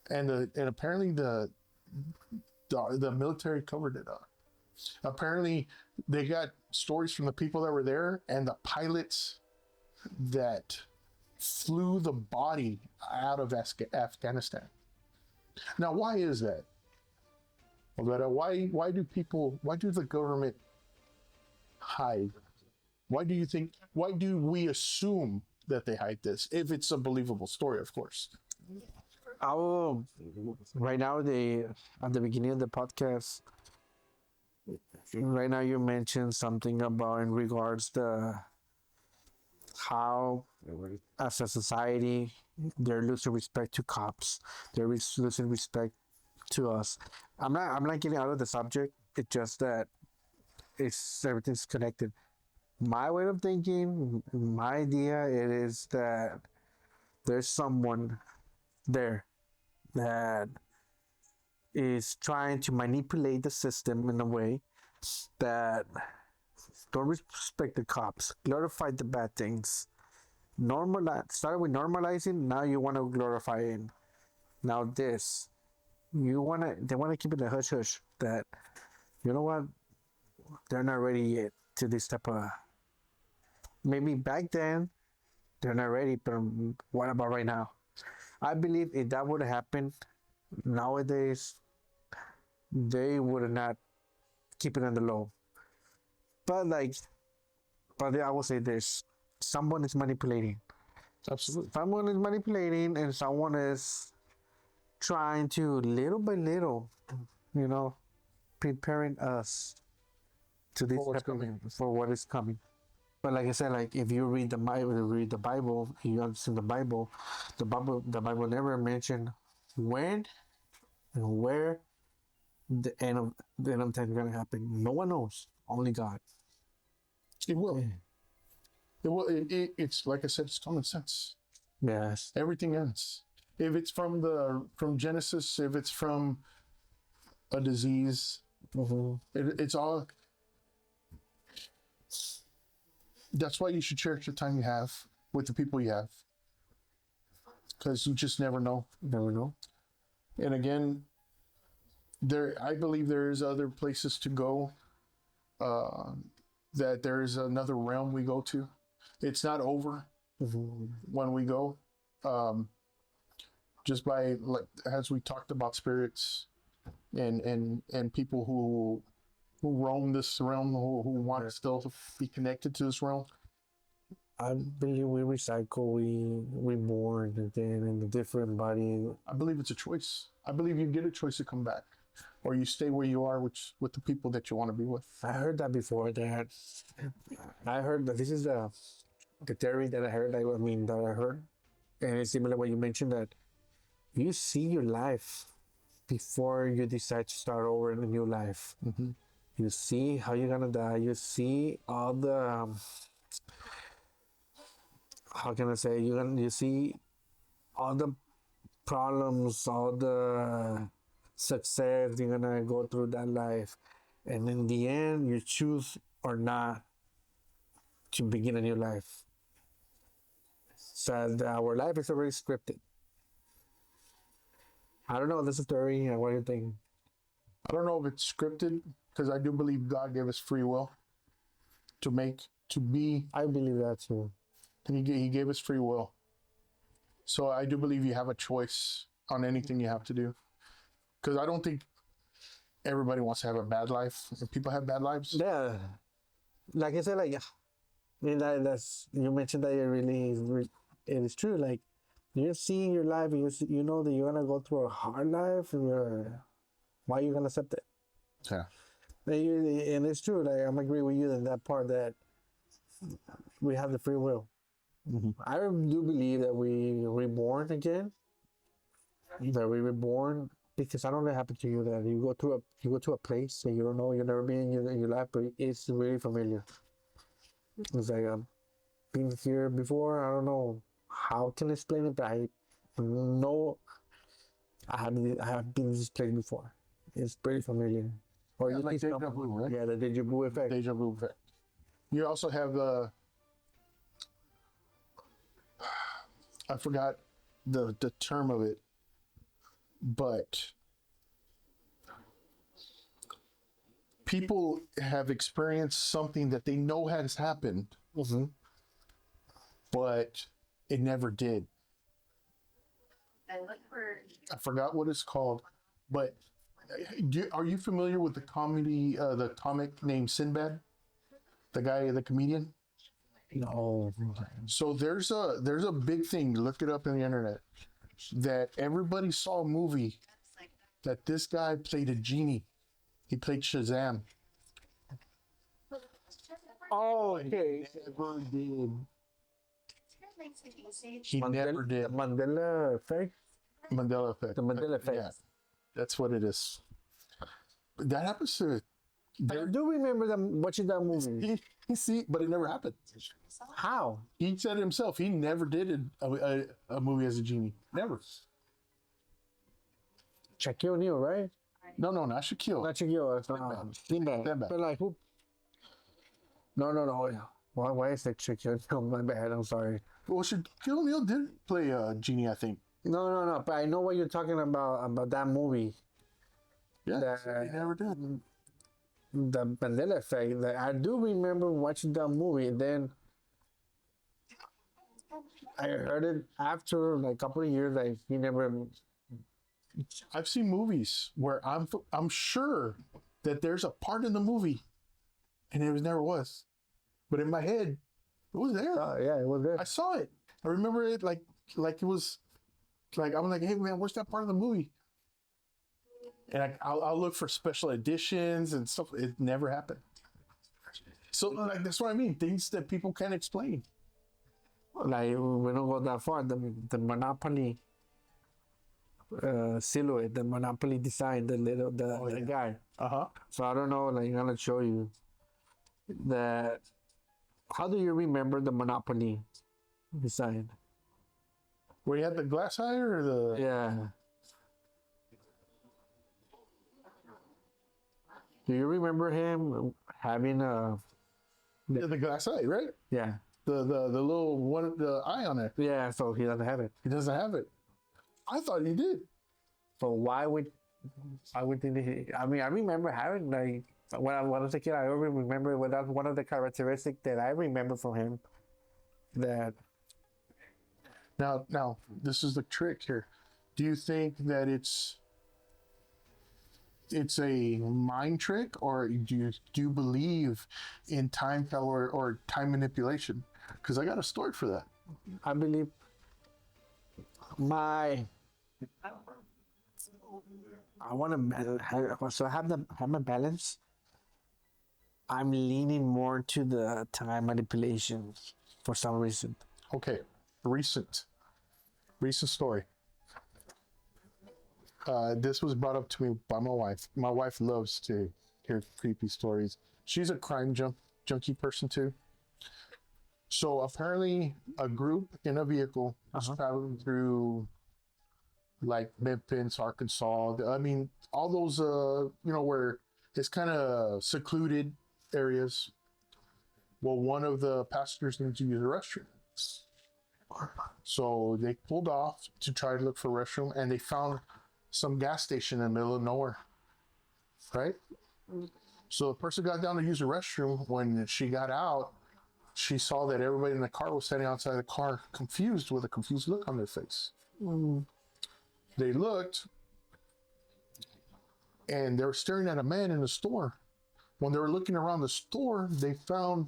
And apparently the military covered it up. Apparently they got stories from the people that were there and the pilots that flew the body out of Afghanistan. Now, why is that? Why do the government hide? Why do we assume that they hide this? If it's a believable story, of course. Right now, at the beginning of the podcast, right now you mentioned something about in regards to how, as a society, they're losing respect to cops. They're losing respect to us. I'm not getting out of the subject. It's just that everything's connected. My way of thinking, my idea, it is that there's someone there that is trying to manipulate the system in a way that don't respect the cops, glorify the bad things. Started with normalizing, now you want to glorify it. Now they want to keep it a hush hush that, you know what, they're not ready yet to this type of, maybe back then they're not ready, but what about right now? I believe if that would have happened nowadays, they would not keep it on the low. But I will say this: someone is manipulating. Absolutely. Someone is manipulating, and someone is trying to, little by little, preparing us to this for what is coming. But like I said, like if you read the Bible, you understand the Bible never mentioned when and where the end of time is gonna happen. No one knows, only God. It will. It will. It's like I said, it's common sense. Yes. Everything ends. If it's from Genesis, if it's from a disease, it's all. That's why you should cherish the time you have with the people you have, because you just never know. Never know. And again, I believe there is other places to go. That there is another realm we go to. It's not over when we go. Just by, like, as we talked about spirits and people who roam this realm, who want to still be connected to this realm. I believe we recycle, we reborn again in a different body. I believe it's a choice. I believe you get a choice to come back, or you stay where you are, with the people that you want to be with. I heard that before. I heard that this is the theory that I heard. That I heard, and it's similar to what you mentioned, that you see your life before you decide to start over in a new life. You see how you're gonna die. You see all the how can I say? You see all the problems, all the success you're gonna go through that life, and in the end, you choose or not to begin a new life. So our life is already scripted. I don't know. This is a theory. What do you think? I don't know if it's scripted, because I do believe God gave us free will to be. I believe that too. He gave us free will. So I do believe you have a choice on anything you have to do. Because I don't think everybody wants to have a bad life. If people have bad lives. Yeah. Like I said, that's, you mentioned that it is true. Like, you're seeing your life, you know that you're gonna go through a hard life, and why are you gonna accept it? Yeah. And it's true. Like, I'm agree with you in that part that we have the free will. I do believe that we reborn again. That we reborn, because I don't know what happened to you, that you go to a place that you don't know, you've never been in your life, but it's really familiar. It's like, I've been here before. I don't know how can I explain it, but I know I have been in this place before. It's pretty familiar. Or Yeah, like deja vu, right? Yeah, the deja vu effect. Deja vu effect. You also have I forgot the term of it, but people have experienced something that they know has happened, but it never did. I forgot what it's called, but are you familiar with the comic named Sinbad? The comedian? No. So there's a big thing. Look it up in the internet. That everybody saw a movie that this guy played a genie. He played Shazam. Oh, okay. Never did. He never did. Mandela effect. Mandela effect. The Mandela effect. Yeah, that's what it is. But that happens to. I do remember them watching that movie. But it never happened. How? He said himself he never did a movie as a genie. Never. Shaquille O'Neal, right? No, not Shaquille. Not Shaquille. Sinbad. Sinbad. But like who? No. Why is that Shaquille O'Neal? My bad. I'm sorry. Well, Shaquille O'Neal did play Genie, I think. No. But I know what you're talking about that movie. Yeah, he never did. The Mandela effect. I do remember watching that movie. Then I heard it after like a couple of years. Like he never. I've seen movies where I'm sure that there's a part in the movie, and it never was, but in my head, it was there. Yeah, it was there. I saw it. I remember it like it was like I'm like, hey man, where's that part of the movie? And I'll look for special editions and stuff. It never happened. So like that's what I mean. Things that people can't explain. Like we don't go that far. The Monopoly silhouette, the Monopoly design, the guy. So I don't know. Like I'm gonna show you that. How do you remember the Monopoly design? Where you had the glass eye or the Yeah. Do you remember him having a? the glass eye, right? Yeah. The little one, the eye on it. Yeah. So he doesn't have it. He doesn't have it. I thought he did. So why would he? I mean, I remember having like when I was a kid. I always remember that's one of the characteristics that I remember from him. That Now, this is the trick here. Do you think that it's a mind trick, or do you believe in time travel or time manipulation? Because I got a story for that. I believe I want to so have my balance. I'm leaning more to the time manipulation for some reason. Okay, recent story. This was brought up to me by my wife. My wife loves to hear creepy stories. She's a crime junkie person too. So apparently, a group in a vehicle was traveling through like Memphis, Arkansas. I mean, all those where it's kind of secluded areas. Well, one of the passengers needed to use the restroom. So they pulled off to try to look for a restroom, and they found some gas station in the middle of nowhere. Right? So the person got down to use the restroom. When she got out, she saw that everybody in the car was standing outside the car, confused, with a confused look on their face. They looked, and they were staring at a man in the store. When they were looking around the store, they found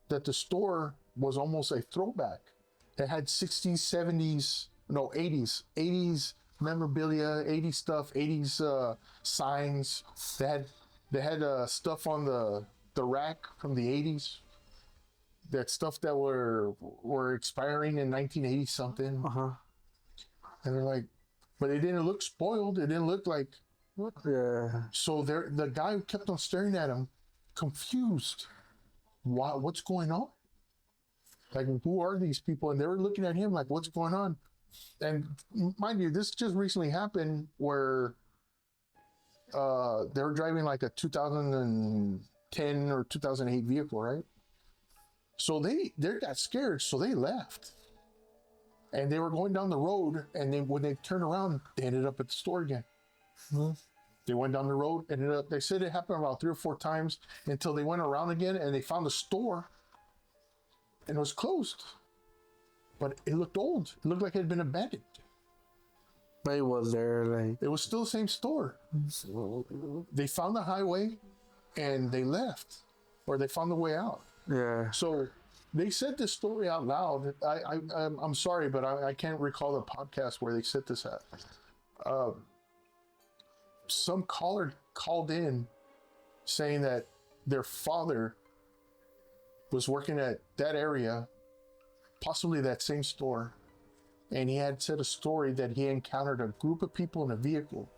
that the store was almost a throwback. It had 60s, 70s, no, 80s memorabilia, 80s stuff, 80s signs. They had stuff on the rack from the 80s. That stuff that were expiring in 1980 something. And they're like, but it didn't look spoiled. It didn't look like. Yeah. So the guy kept on staring at him, confused. What's going on? Like, who are these people? And they were looking at him like, what's going on? And mind you, this just recently happened where they were driving like a 2010 or 2008 vehicle, right? So they got scared, so they left. And they were going down the road, and then when they turned around, they ended up at the store again. They went down the road, they said it happened about 3 or 4 times until they went around again, and they found the store, and it was closed. But it looked old. It looked like it had been abandoned. But it was there, like. It was still the same store. They found the highway, and they left, or they found the way out. Yeah. So they said this story out loud. I'm sorry, but I can't recall the podcast where they said this at. Some caller called in saying that their father was working at that area, possibly that same store, and he had said a story that he encountered a group of people in a vehicle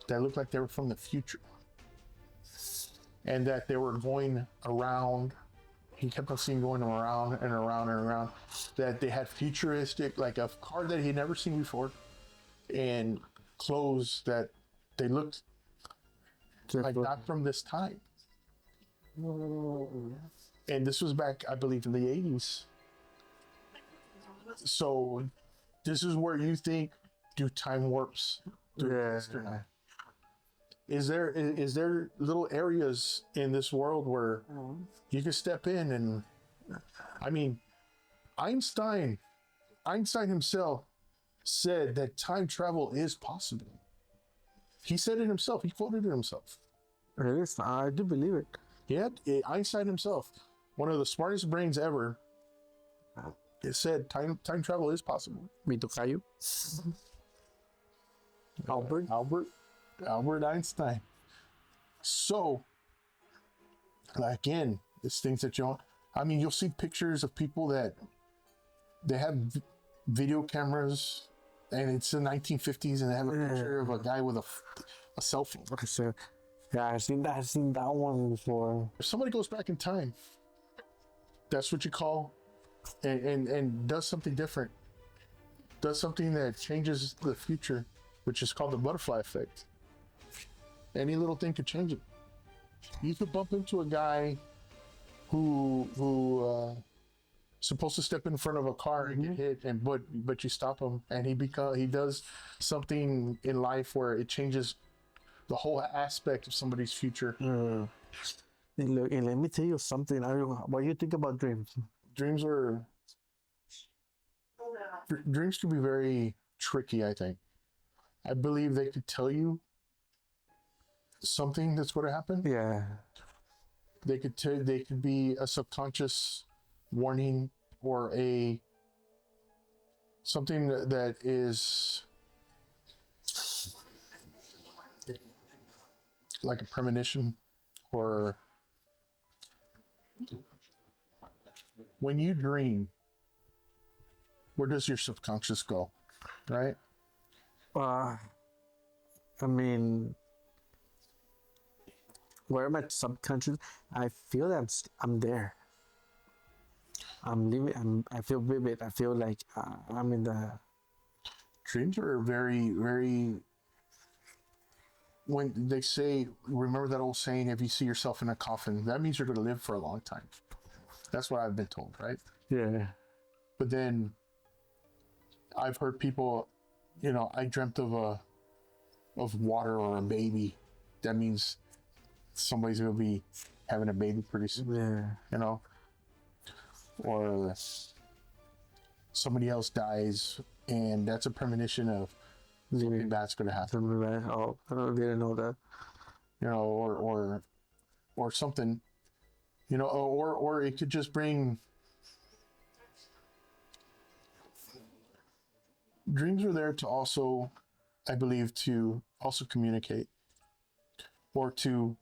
that looked like they were from the future, and that they were going around. He kept on seeing going around and around and around, that they had futuristic, like a car that he had never seen before, and clothes that they looked like not from this time. And this was back, I believe, in the 80s. So this is where you think, do time warps exist or not? Is there little areas in this world where you can step in and, I mean, Einstein himself said that time travel is possible. He said it himself. He quoted it himself. It is. I do believe it. Yeah, Einstein himself, one of the smartest brains ever, it said time travel is possible. Mi tocayo. Albert Einstein. So, again, it's things that you'll see pictures of people that they have video cameras, and it's the 1950s, and they have a picture of a guy with a cell phone. Okay, so yeah, I've seen that one before. If somebody goes back in time, that's what you call, and does something different, does something that changes the future, which is called the butterfly effect. Any little thing could change it. You could bump into a guy who supposed to step in front of a car and get hit, but you stop him, and he does something in life where it changes the whole aspect of somebody's future. And let me tell you something. What do you think about dreams? Dreams can be very tricky, I think. I believe they could tell you something that's going to happen. Yeah. They could be a subconscious warning or something that is like a premonition, or when you dream, where does your subconscious go, right? I mean, where am I subconscious? I feel that I'm there. I'm living. I feel vivid. I feel like I'm in the. Dreams are very, very. When they say, remember that old saying, if you see yourself in a coffin, that means you're going to live for a long time. That's what I've been told, right? Yeah. But then I've heard people, I dreamt of water or a baby. That means somebody's going to be having a baby pretty soon. Yeah. Or somebody else dies, and that's a premonition of something bad's going to happen. Oh, I didn't know that. Or something, or it could just bring. Dreams are there to also, I believe, to also communicate, or to.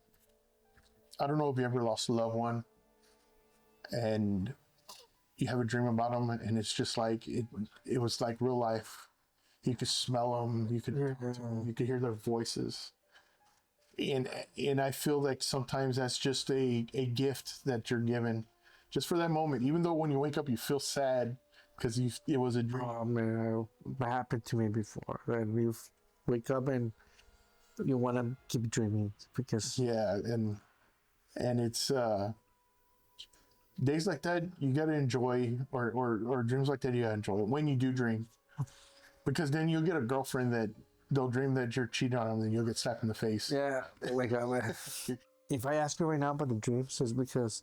I don't know if you ever lost a loved one, and you have a dream about them, and it's just like it was like real life. You could smell them, you could talk to them, you could hear their voices, and I feel like sometimes that's just a gift that you're given, just for that moment. Even though when you wake up you feel sad because it was a dream. Oh man, that happened to me before. And you wake up and you want to keep dreaming because and it's days like that you gotta enjoy, or dreams like that you gotta enjoy when you do dream, because then you'll get a girlfriend that they'll dream that you're cheating on them, and you'll get slapped in the face. Yeah, like if I ask you right now about the dreams, it's because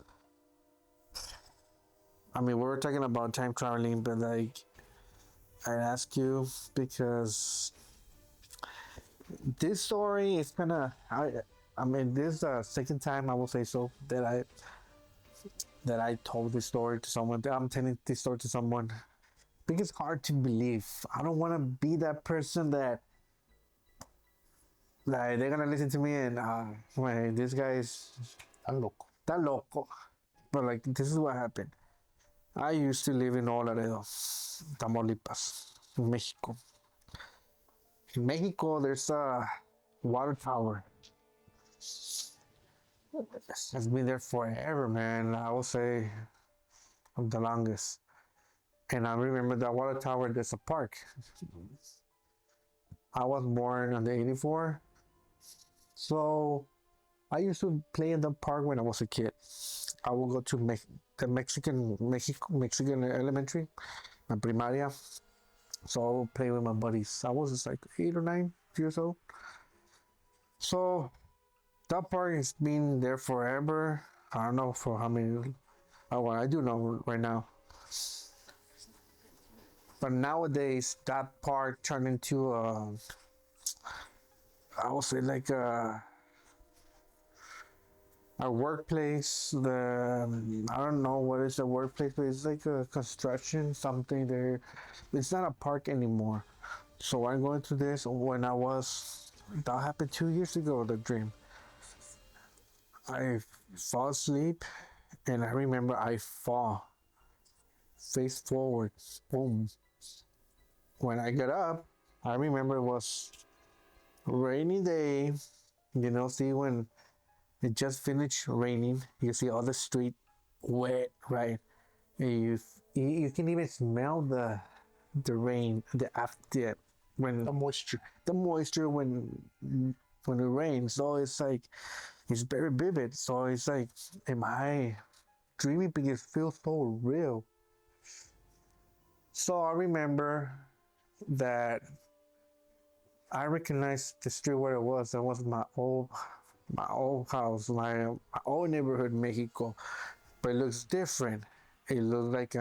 we were talking about time traveling, but like I ask you because this story is kind of this is the second time I will say so that I told this story to someone. I'm telling this story to someone because it's hard to believe. I don't want to be that person that like they're gonna listen to me and this guy is tan loco. But like this is what happened. I used to live in Laredo, Tamaulipas, Mexico. In Mexico, there's a water tower. It's been there forever, man. I will say the longest. And I remember that water tower, there's a park. I was born on the 84. So I used to play in the park when I was a kid. I would go to the Mexican elementary, my primaria. So I would play with my buddies. I was just like 8 or 9 years old. So that park has been there forever. I don't know for how many. Well, I do know right now. But nowadays, that park turned into I would say like a workplace. I don't know what is a workplace, but it's like a construction something there. It's not a park anymore. So I'm going through this when that happened 2 years ago, the dream. I fall asleep and I remember I fall face forward. Boom. When I got up, I remember it was a rainy day. See when it just finished raining, you see all the street wet, right? And you can even smell the rain, when The moisture. when it rains. So it's like it's very vivid. So it's like, am I dreaming? Because it feels so real. So I remember that I recognized the street where it was. That was my old house, my old neighborhood in Mexico. But it looks different. It looks like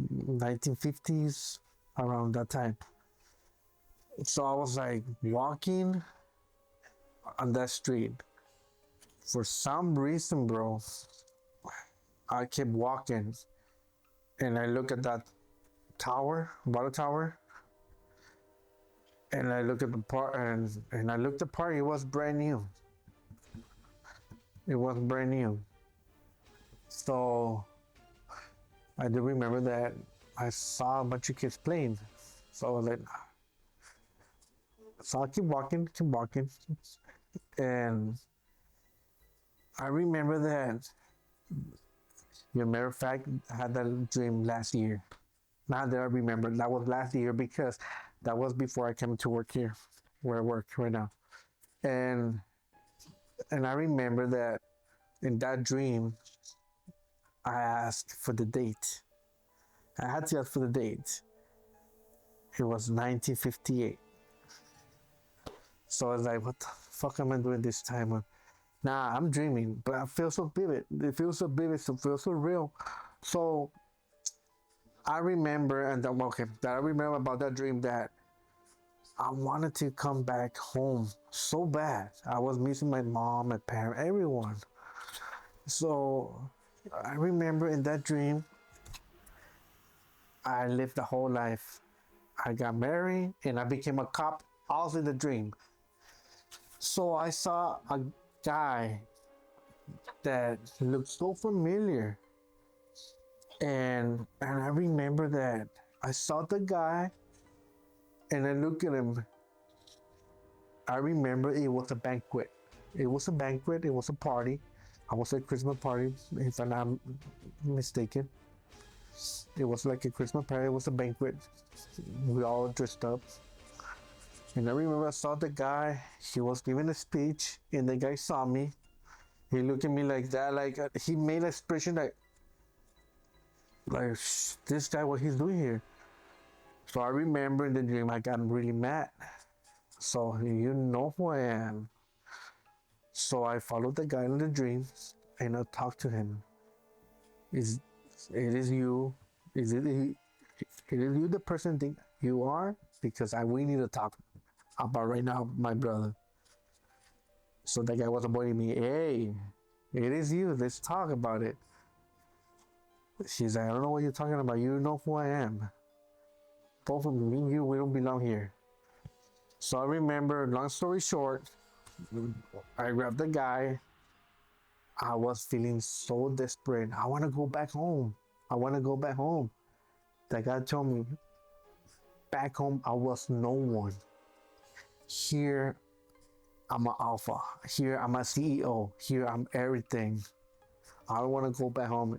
1950s, around that time. So I was like walking on that street. For some reason, bro, I kept walking and I look at that water tower, and I look at the park, and I looked at the park. It was brand new. So I do remember that I saw a bunch of kids playing. So I was like, so I keep walking, and I remember that. As a matter of fact, I had that dream last year. Now that I remember, that was last year because that was before I came to work here, where I work right now. And I remember that in that dream, I asked for the date. I had to ask for the date. It was 1958. So I was like, what the fuck am I doing this time? Nah, I'm dreaming, but I feel so vivid. It feels so vivid, it feels so real. So I remember, that I remember about that dream, that I wanted to come back home so bad. I was missing my mom, my parents, everyone. So I remember in that dream, I lived the whole life. I got married and I became a cop, also in the dream. So I saw a guy that looked so familiar. And I remember that I saw the guy and I looked at him. I remember it was a banquet. It was a party. I was at a Christmas party, if I'm not mistaken. It was like a Christmas party, it was a banquet. We all dressed up. And I remember I saw the guy, he was giving a speech, and the guy saw me. He looked at me like that, like he made an expression like this guy, what he's doing here. So I remember in the dream I got really mad. So you know who I am. So I followed the guy in the dream and I talked to him. It is you the person think you are? Because we need to talk about right now, my brother. So that guy was avoiding me. Hey, it is you. Let's talk about it. She's like, I don't know what you're talking about. You know who I am. Both of me and you, we don't belong here. So I remember, long story short, I grabbed the guy. I was feeling so desperate. I want to go back home. That guy told me, back home, I was no one. Here, I'm an alpha. Here, I'm a CEO. Here, I'm everything. I don't want to go back home.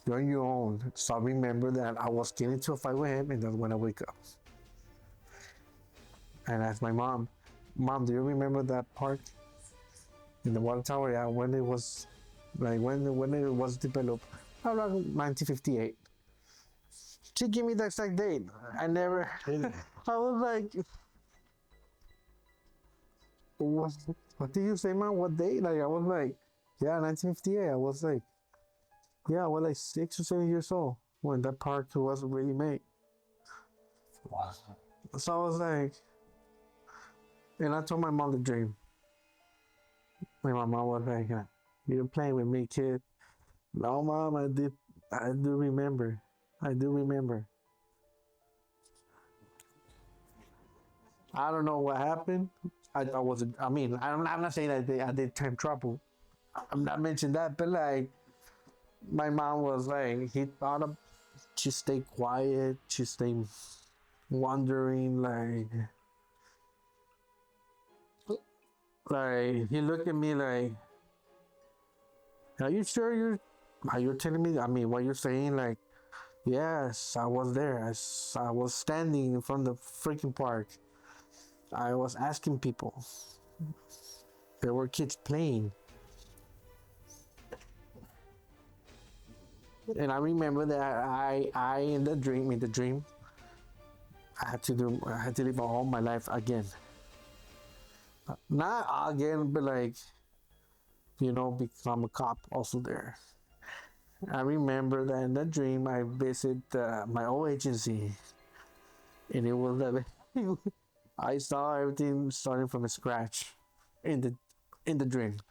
You're on your own. So I remember that I was getting into a fight with him, and that's when I wake up. and asked my mom, "Mom, do you remember that park in the water tower? Yeah, when it was when it was developed, around 1958." She gave me the exact date. I never. I was like, what did you say, man? What date? Like, I was like, yeah, 1958. I was like, yeah, I was like 6 or 7 years old when that park was really made. Wow. So I was like, and I told my mom the dream. And my mom was like, "You're playing with me, kid." No, mom, I do remember. I do remember. I don't know what happened. I wasn't. I mean, I'm not saying that I did time travel. I'm not mentioning that, but like, my mom was like, he thought of, she stayed quiet. She stayed wondering, like he looked at me like, "Are you sure are you telling me? I mean, what you're saying? Like, yes, I was there. I was standing in front of the freaking park. I was asking people. There were kids playing." And I remember that I in the dream, I had to live all my life again. Not again, but like, become a cop also there. I remember that in the dream I visit my old agency, and it was I saw everything starting from scratch in the dream.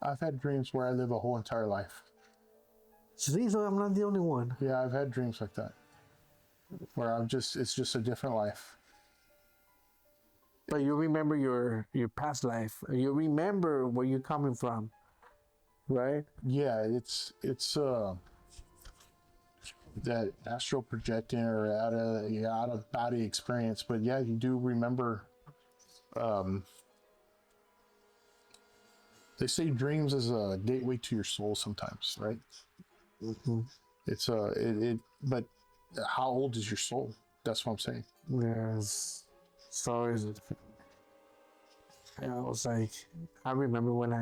I've had dreams where I live a whole entire life. See, so I'm not the only one. Yeah, I've had dreams like that, where it's just a different life. But you remember your past life. You remember where you're coming from, right? Yeah, it's that astral projecting or out of body experience. But yeah, you do remember. They say dreams is a gateway to your soul sometimes, right? Mm-hmm. It's but how old is your soul? That's what I'm saying. Yes. So is it? I was like, I remember when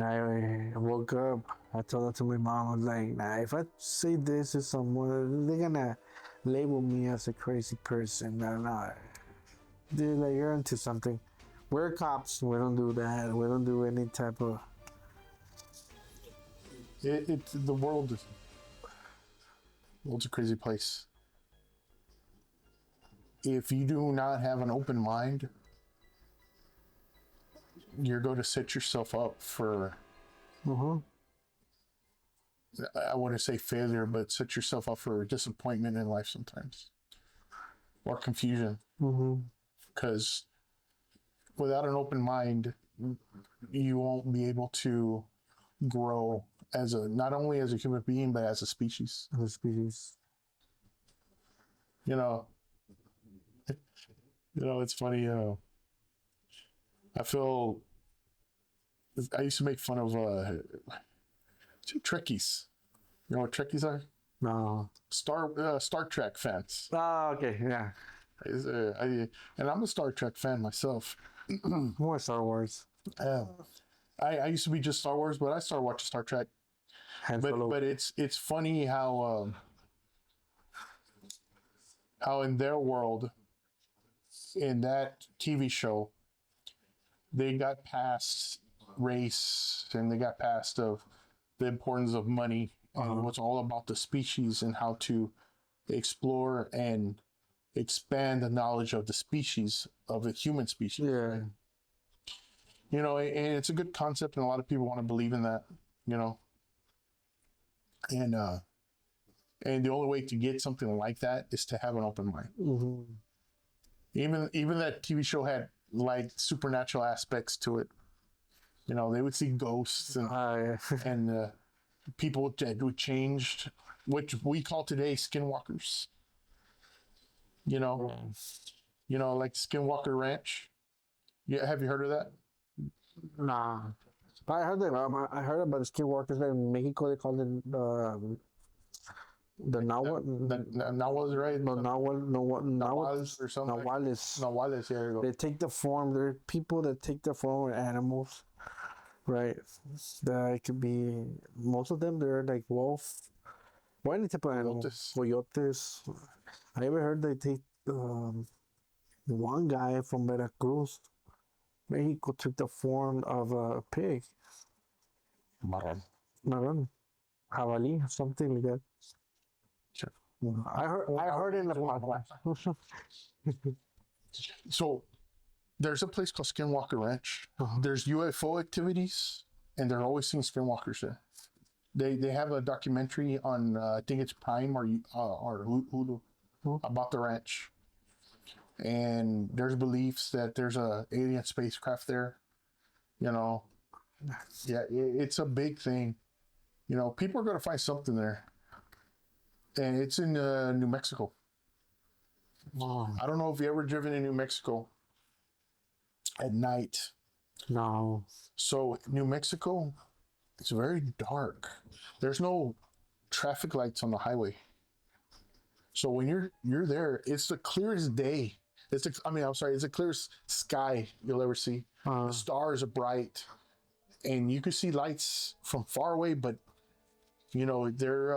I woke up, I told that to my mom. I was like, "Nah, if I say this to someone, they're gonna label me as a crazy person." Nah, dude, like, you're into something. We're cops. We don't do that. We don't do any type of. The world's a crazy place. If you do not have an open mind, you're going to set yourself up for, Mm-hmm. I wouldn't say failure, but set yourself up for disappointment in life sometimes, or confusion. Mm-hmm. Because without an open mind, you won't be able to grow not only as a human being, but as a species. As a species. It's funny. I used to make fun of Trekkies. You know what Trekkies are? No. Star Trek fans. Oh, okay, yeah. And I'm a Star Trek fan myself. More Star Wars. I used to be just Star Wars, but I started watching Star Trek. But it's funny how in their world, in that TV show, they got past race and they got past of the importance of money and it was all about the species and how to explore and expand the knowledge of the species, of the human species. Yeah. And it's a good concept and a lot of people want to believe in that, and the only way to get something like that is to have an open mind. Mm-hmm. Even that TV show had like supernatural aspects to it. They would see ghosts and and people who changed, which we call today skinwalkers. Like Skinwalker Ranch. Yeah, have you heard of that? Nah. I heard about the skinwalkers in Mexico. They call it The Nahuals, right? no Nahuals or something. Nahuales. Nahuales, yeah, there you go. They take the form. There are people that take the form of animals, right? That could be most of them. They're like wolf, or any type of animal. Coyotes. I ever heard they take one guy from Veracruz, Mexico, took the form of a pig. Marran. Jabalí, something like that. Sure. I heard it in the podcast. So there's a place called Skinwalker Ranch. There's UFO activities, and they're always seeing skinwalkers there. They have a documentary on I think it's Prime or Hulu about the ranch, and there's beliefs that there's a alien spacecraft there. You know, yeah, it's a big thing. You know, people are going to find something there, and it's in New Mexico. Wow. I don't know if you ever driven in New Mexico at night. No. So New Mexico, it's very dark. There's no traffic lights on the highway. So when you're there, it's the clearest day. It's the clearest sky you'll ever see. The stars are bright, and you can see lights from far away. But you know they're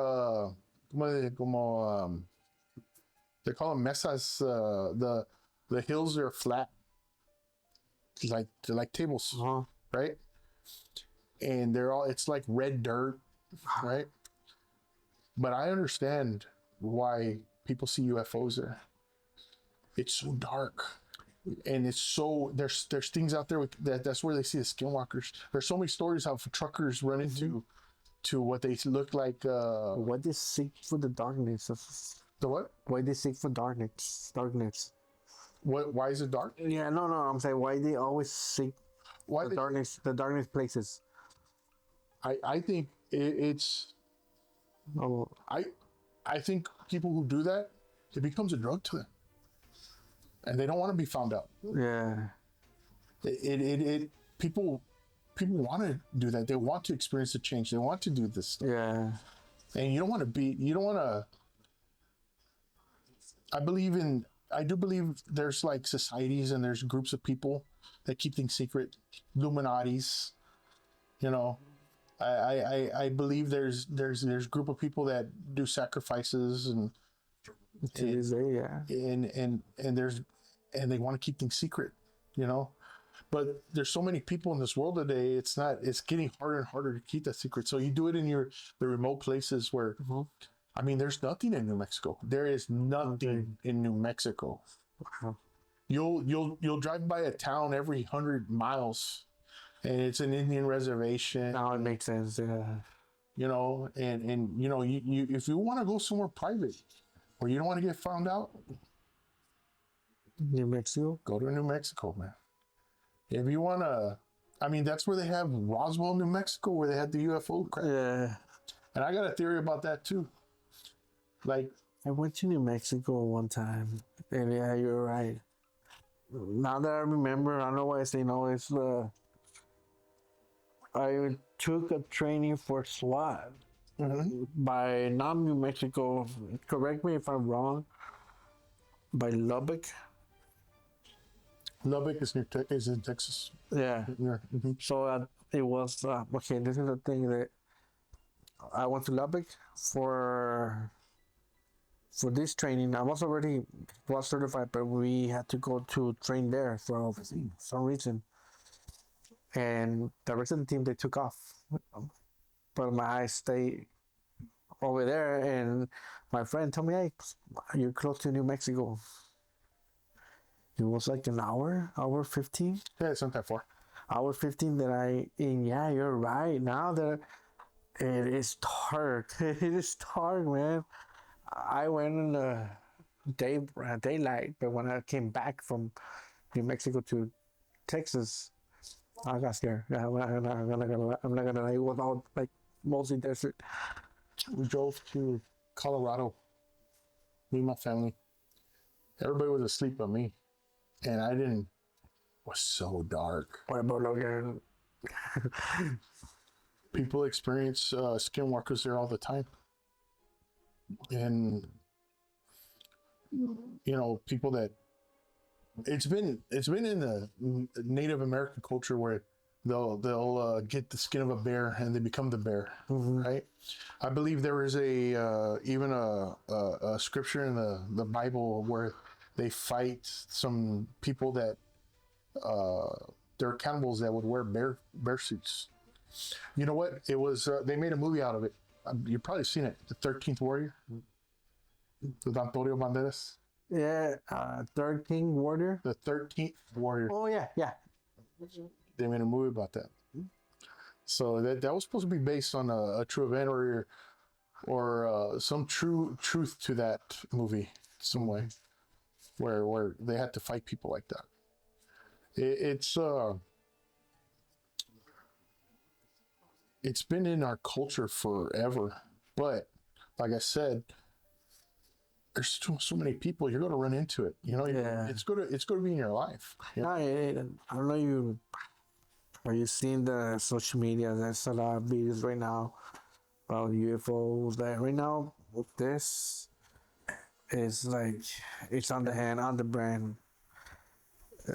they call them mesas. The hills are flat, like they're like tables, right? And it's like red dirt, right? But I understand why people see UFOs there. It's so dark, and it's so there's things out there that's where they see the skinwalkers. There's so many stories how truckers run into to what they look like. Why they seek for the darkness? The what? Why they seek for darkness? What? Why is it dark? Yeah, no. I'm saying why they always seek darkness. The darkness places. I think it's. Oh. I think people who do that, it becomes a drug to them, and they don't want to be found out. Yeah. People want to do that. They want to experience the change. They want to do this stuff. Yeah. And you don't want to. I do believe there's like societies and there's groups of people that keep things secret. Illuminatis, you know. I believe there's group of people that do sacrifices and they want to keep things secret, you know. But there's so many people in this world today. It's getting harder and harder to keep that secret. So you do it in the remote places where, I mean, there's nothing in New Mexico. There is nothing in New Mexico. You'll drive by a town every 100 miles. And it's an Indian reservation. Now it makes sense, yeah. You know, and you know, you if you want to go somewhere private where you don't want to get found out, New Mexico? Go to New Mexico, man. If you want to, I mean, that's where they have Roswell, New Mexico, where they had the UFO crash. Yeah. And I got a theory about that too. Like, I went to New Mexico one time, and yeah, you're right. Now that I remember, I know why I say no, it's I took a training for SWAT by not New Mexico. Correct me if I'm wrong. By Lubbock. Lubbock is in Texas. Yeah. So it was okay. This is the thing that I went to Lubbock for this training. I was already certified, but we had to go to train there for some reason. And the rest of the team, they took off. But my eyes stayed over there, and my friend told me, hey, you're close to New Mexico. It was like an hour 15. Yeah, it's not that far. Hour 15 and yeah, you're right. Now that it is dark. It is dark, man. I went in the daylight, but when I came back from New Mexico to Texas, I got scared. I'm not gonna lie. It was all like mostly desert. We drove to Colorado. Me and my family. Everybody was asleep but me. And I didn't. It was so dark. What about Logan? People experience skinwalkers there all the time. and people that it's been in the Native American culture where they'll get the skin of a bear and they become the bear, right? I believe there is even a scripture in the Bible where they fight some people that they're cannibals that would wear bear suits. You know what? It was they made a movie out of it. You've probably seen it, The 13th Warrior, with Antonio Banderas. Yeah, 13 Warrior. The 13th Warrior. Oh yeah. They made a movie about that. So that was supposed to be based on a true event or some truth to that movie, some way, where they had to fight people like that. It's been in our culture forever, but like I said, there's so many people, you're going to run into it. It's going to be in your life. I don't know are you seeing the social media? There's a lot of videos right now about UFOs. That right now, this is like it's on the brand.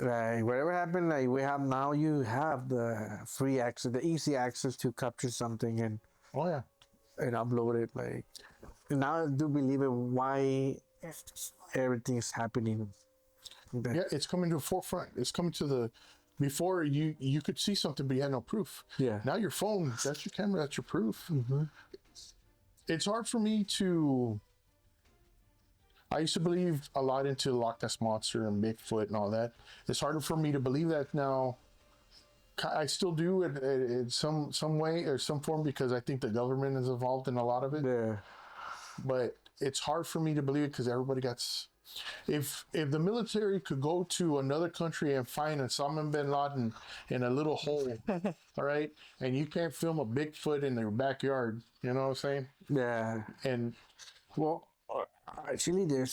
Like whatever happened, like you have the free access, the easy access to capture something and upload it. Like now I do believe it. Why everything is happening? Yeah, it's coming to the forefront. It's coming to the. Before you could see something, but you had no proof. Yeah. Now your phone, that's your camera, that's your proof. It's hard for me I used to believe a lot into Loch Ness Monster and Bigfoot and all that. It's harder for me to believe that now. I still do it in some way or some form because I think the government is involved in a lot of it. Yeah. But it's hard for me to believe it because everybody got. If the military could go to another country and find Osama bin Laden in a little hole, all right, and you can't film a Bigfoot in their backyard, you know what I'm saying? Yeah. And well, actually, there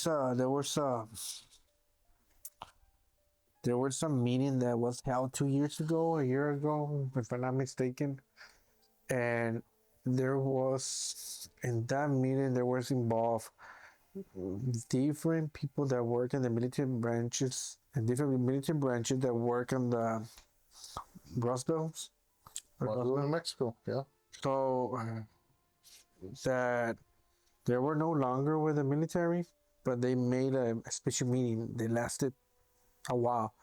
was some meeting that was held 2 years ago, a year ago, if I'm not mistaken, and there was in that meeting there was involved different people that work in the military branches and different military branches that work on the Roswells. in Mexico, yeah. So that they were no longer with the military, but they made a special meeting. They lasted a while,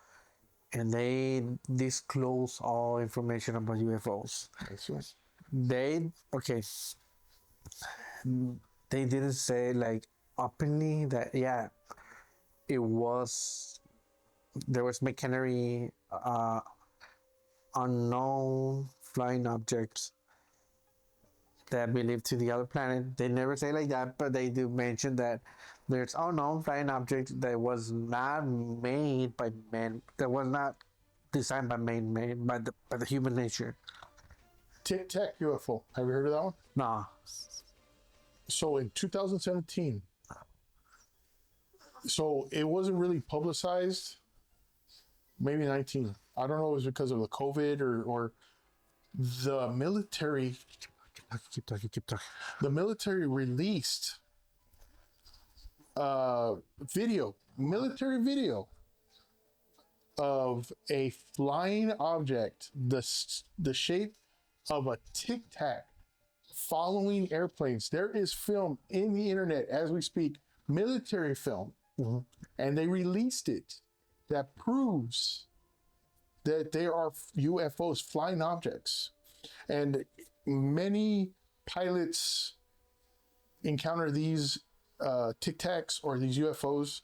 and they disclosed all information about UFOs. That's right. They didn't say like openly that there was machinery, unknown flying objects that believed to the other planet. They never say like that, but they do mention that there's unknown flying objects that was not made by men, that was not designed by man, made by the human nature. Tic Tac UFO. Have you heard of that one? Nah. So in 2017, so it wasn't really publicized. Maybe 19. I don't know if it was because of the COVID or the military. Keep talking. The military released military video of a flying object, the shape of a Tic Tac following airplanes. There is film in the internet as we speak, military film, and they released it that proves that there are UFOs, flying objects, and many pilots encounter these Tic Tacs or these UFOs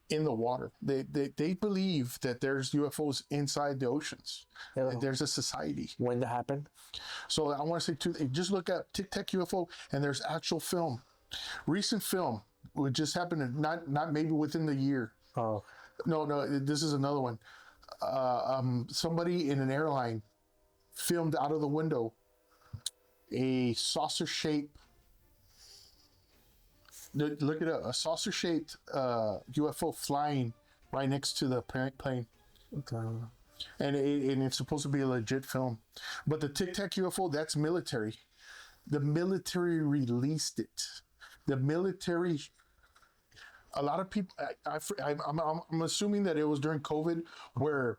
in the water. They believe that there's UFOs inside the oceans. That there's a society. When that happened? So I want to say too, just look at Tic Tac UFO, and there's actual film, recent film. It just happened, not maybe within the year. Oh. No, this is another one. Somebody in an airline filmed out of the window a saucer-shaped. Look at a saucer-shaped UFO flying right next to the plane. Okay. And it's supposed to be a legit film. But the Tic Tac UFO, that's military. The military released it. the military. A lot of people. I'm assuming that it was during COVID where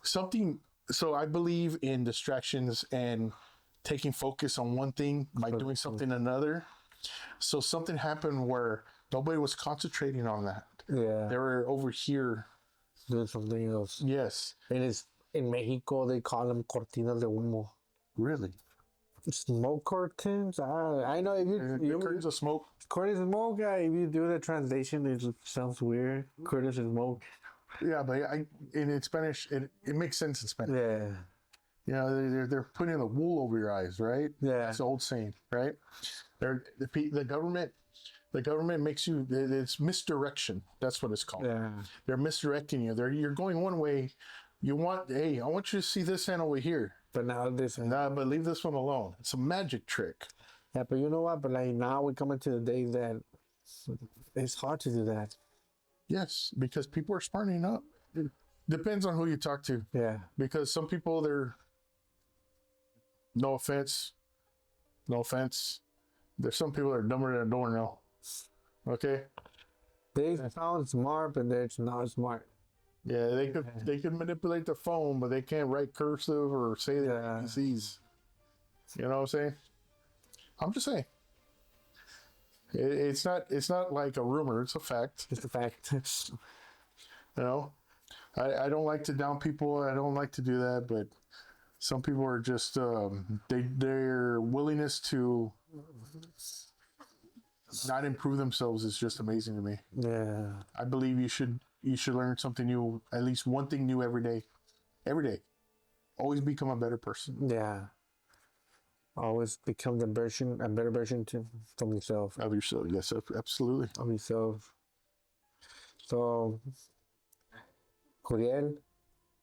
something. So I believe in distractions and taking focus on one thing by doing something another. So something happened where nobody was concentrating on that. Yeah. They were over here doing something else. Yes. And it's in Mexico they call them cortinas de humo. Really? Smoke curtains? I know if you curtains of smoke. Curtains of smoke, yeah, if you do the translation it sounds weird. Curtains of smoke. Yeah, but in Spanish it makes sense in Spanish. Yeah. You know, they're putting the wool over your eyes, right? Yeah. That's the old saying, right? The government makes you, it's misdirection. That's what it's called. Yeah. They're misdirecting you. You're going one way. I want you to see this hand over here. But now this but leave this one alone. It's a magic trick. Yeah, but you know what? But like now we're coming to the day that it's hard to do that. Yes, because people are smartening up. It depends on who you talk to. Yeah. Because some people, they're, no offense. There's some people that are dumber than a doornail. Okay? They sound smart, but they're not smart. Yeah, they could manipulate their phone, but they can't write cursive or say their ABCs. You know what I'm saying? I'm just saying. It's not like a rumor. It's a fact. It's a fact. You know, I don't like to down people. I don't like to do that, but some people are just their willingness to not improve themselves is just amazing to me. Yeah. I believe you should learn something new, at least one thing new every day. Every day. Always become a better person. Yeah. Always become a better version from yourself. Of yourself, yes, absolutely. Of yourself. So, Curiel,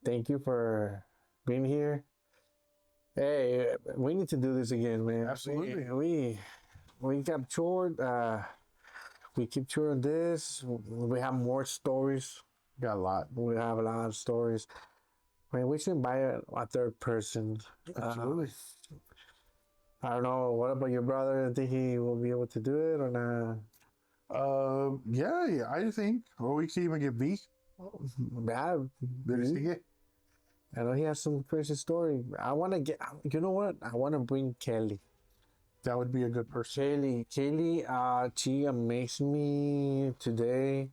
thank you for being here. Hey, we need to do this again, man. Absolutely. We captured. We keep touring this. We have more stories. Got a lot. We have a lot of stories. Man, we should invite a third person. Absolutely. I don't know. What about your brother? Think he will be able to do it or not? Yeah, I think. Or we can even get V. Yeah, I know he has some crazy story. I want to get. You know what? I want to bring Kelly. That would be a good person. Kelly, she amazed me today.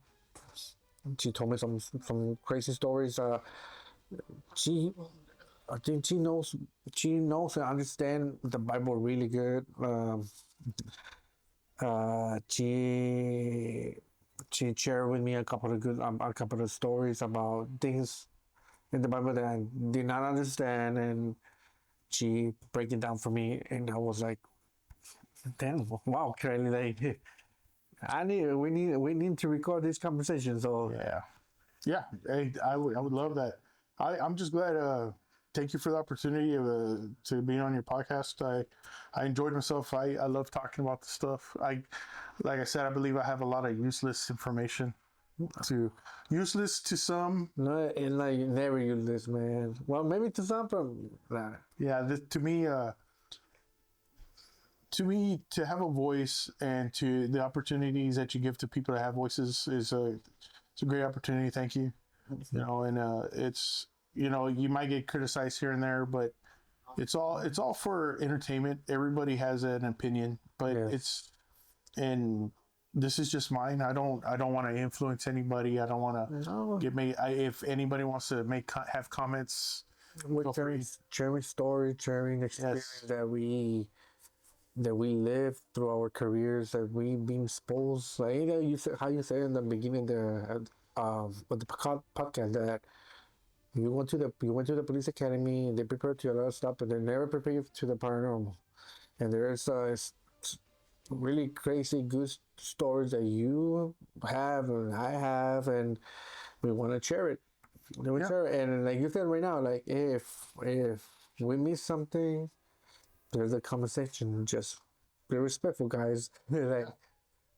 She told me some crazy stories. I think she knows and understands the Bible really good. She shared with me a couple of stories about things in the Bible that I did not understand, and she break it down for me, and I was like, damn, wow, Kelly, like, we need to record this conversation. So yeah. Hey, I would love that. I'm just glad. Thank you for the opportunity to be on your podcast. I enjoyed myself. I love talking about this stuff. Like I said, I believe I have a lot of useless information. Useless to some. No, and like never useless, man. Well, maybe to some, but yeah. To me, to have a voice and to the opportunities that you give to people to have voices it's a great opportunity. Thank you. You know, and it's, you know, you might get criticized here and there, but it's all for entertainment. Everybody has an opinion, but and this is just mine. I don't want to influence anybody. I don't want to get made. If anybody wants to have comments, we're sharing stories, sharing experience that we live through our careers, that we've been exposed. Like, you know, how you said in the beginning of the podcast that you went to the police academy, they prepared you a lot of stuff, but they never prepare you to the paranormal. And there's really crazy good stories that you have and I have, and we want to share it. And like you said right now, like if we miss something, there's a conversation. Just be respectful, guys. Like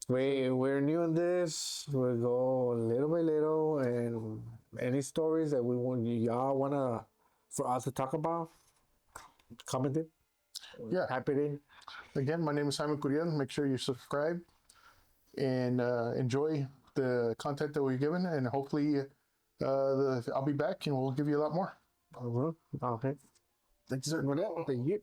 we're new on this. We'll go little by little, and any stories that y'all wanna for us to talk about, comment it. Yeah. type it in. Again, my name is Simon Curiel. Make sure you subscribe and enjoy the content that we've given, and hopefully I'll be back and we'll give you a lot more. Okay. Thank you, sir. Thank you.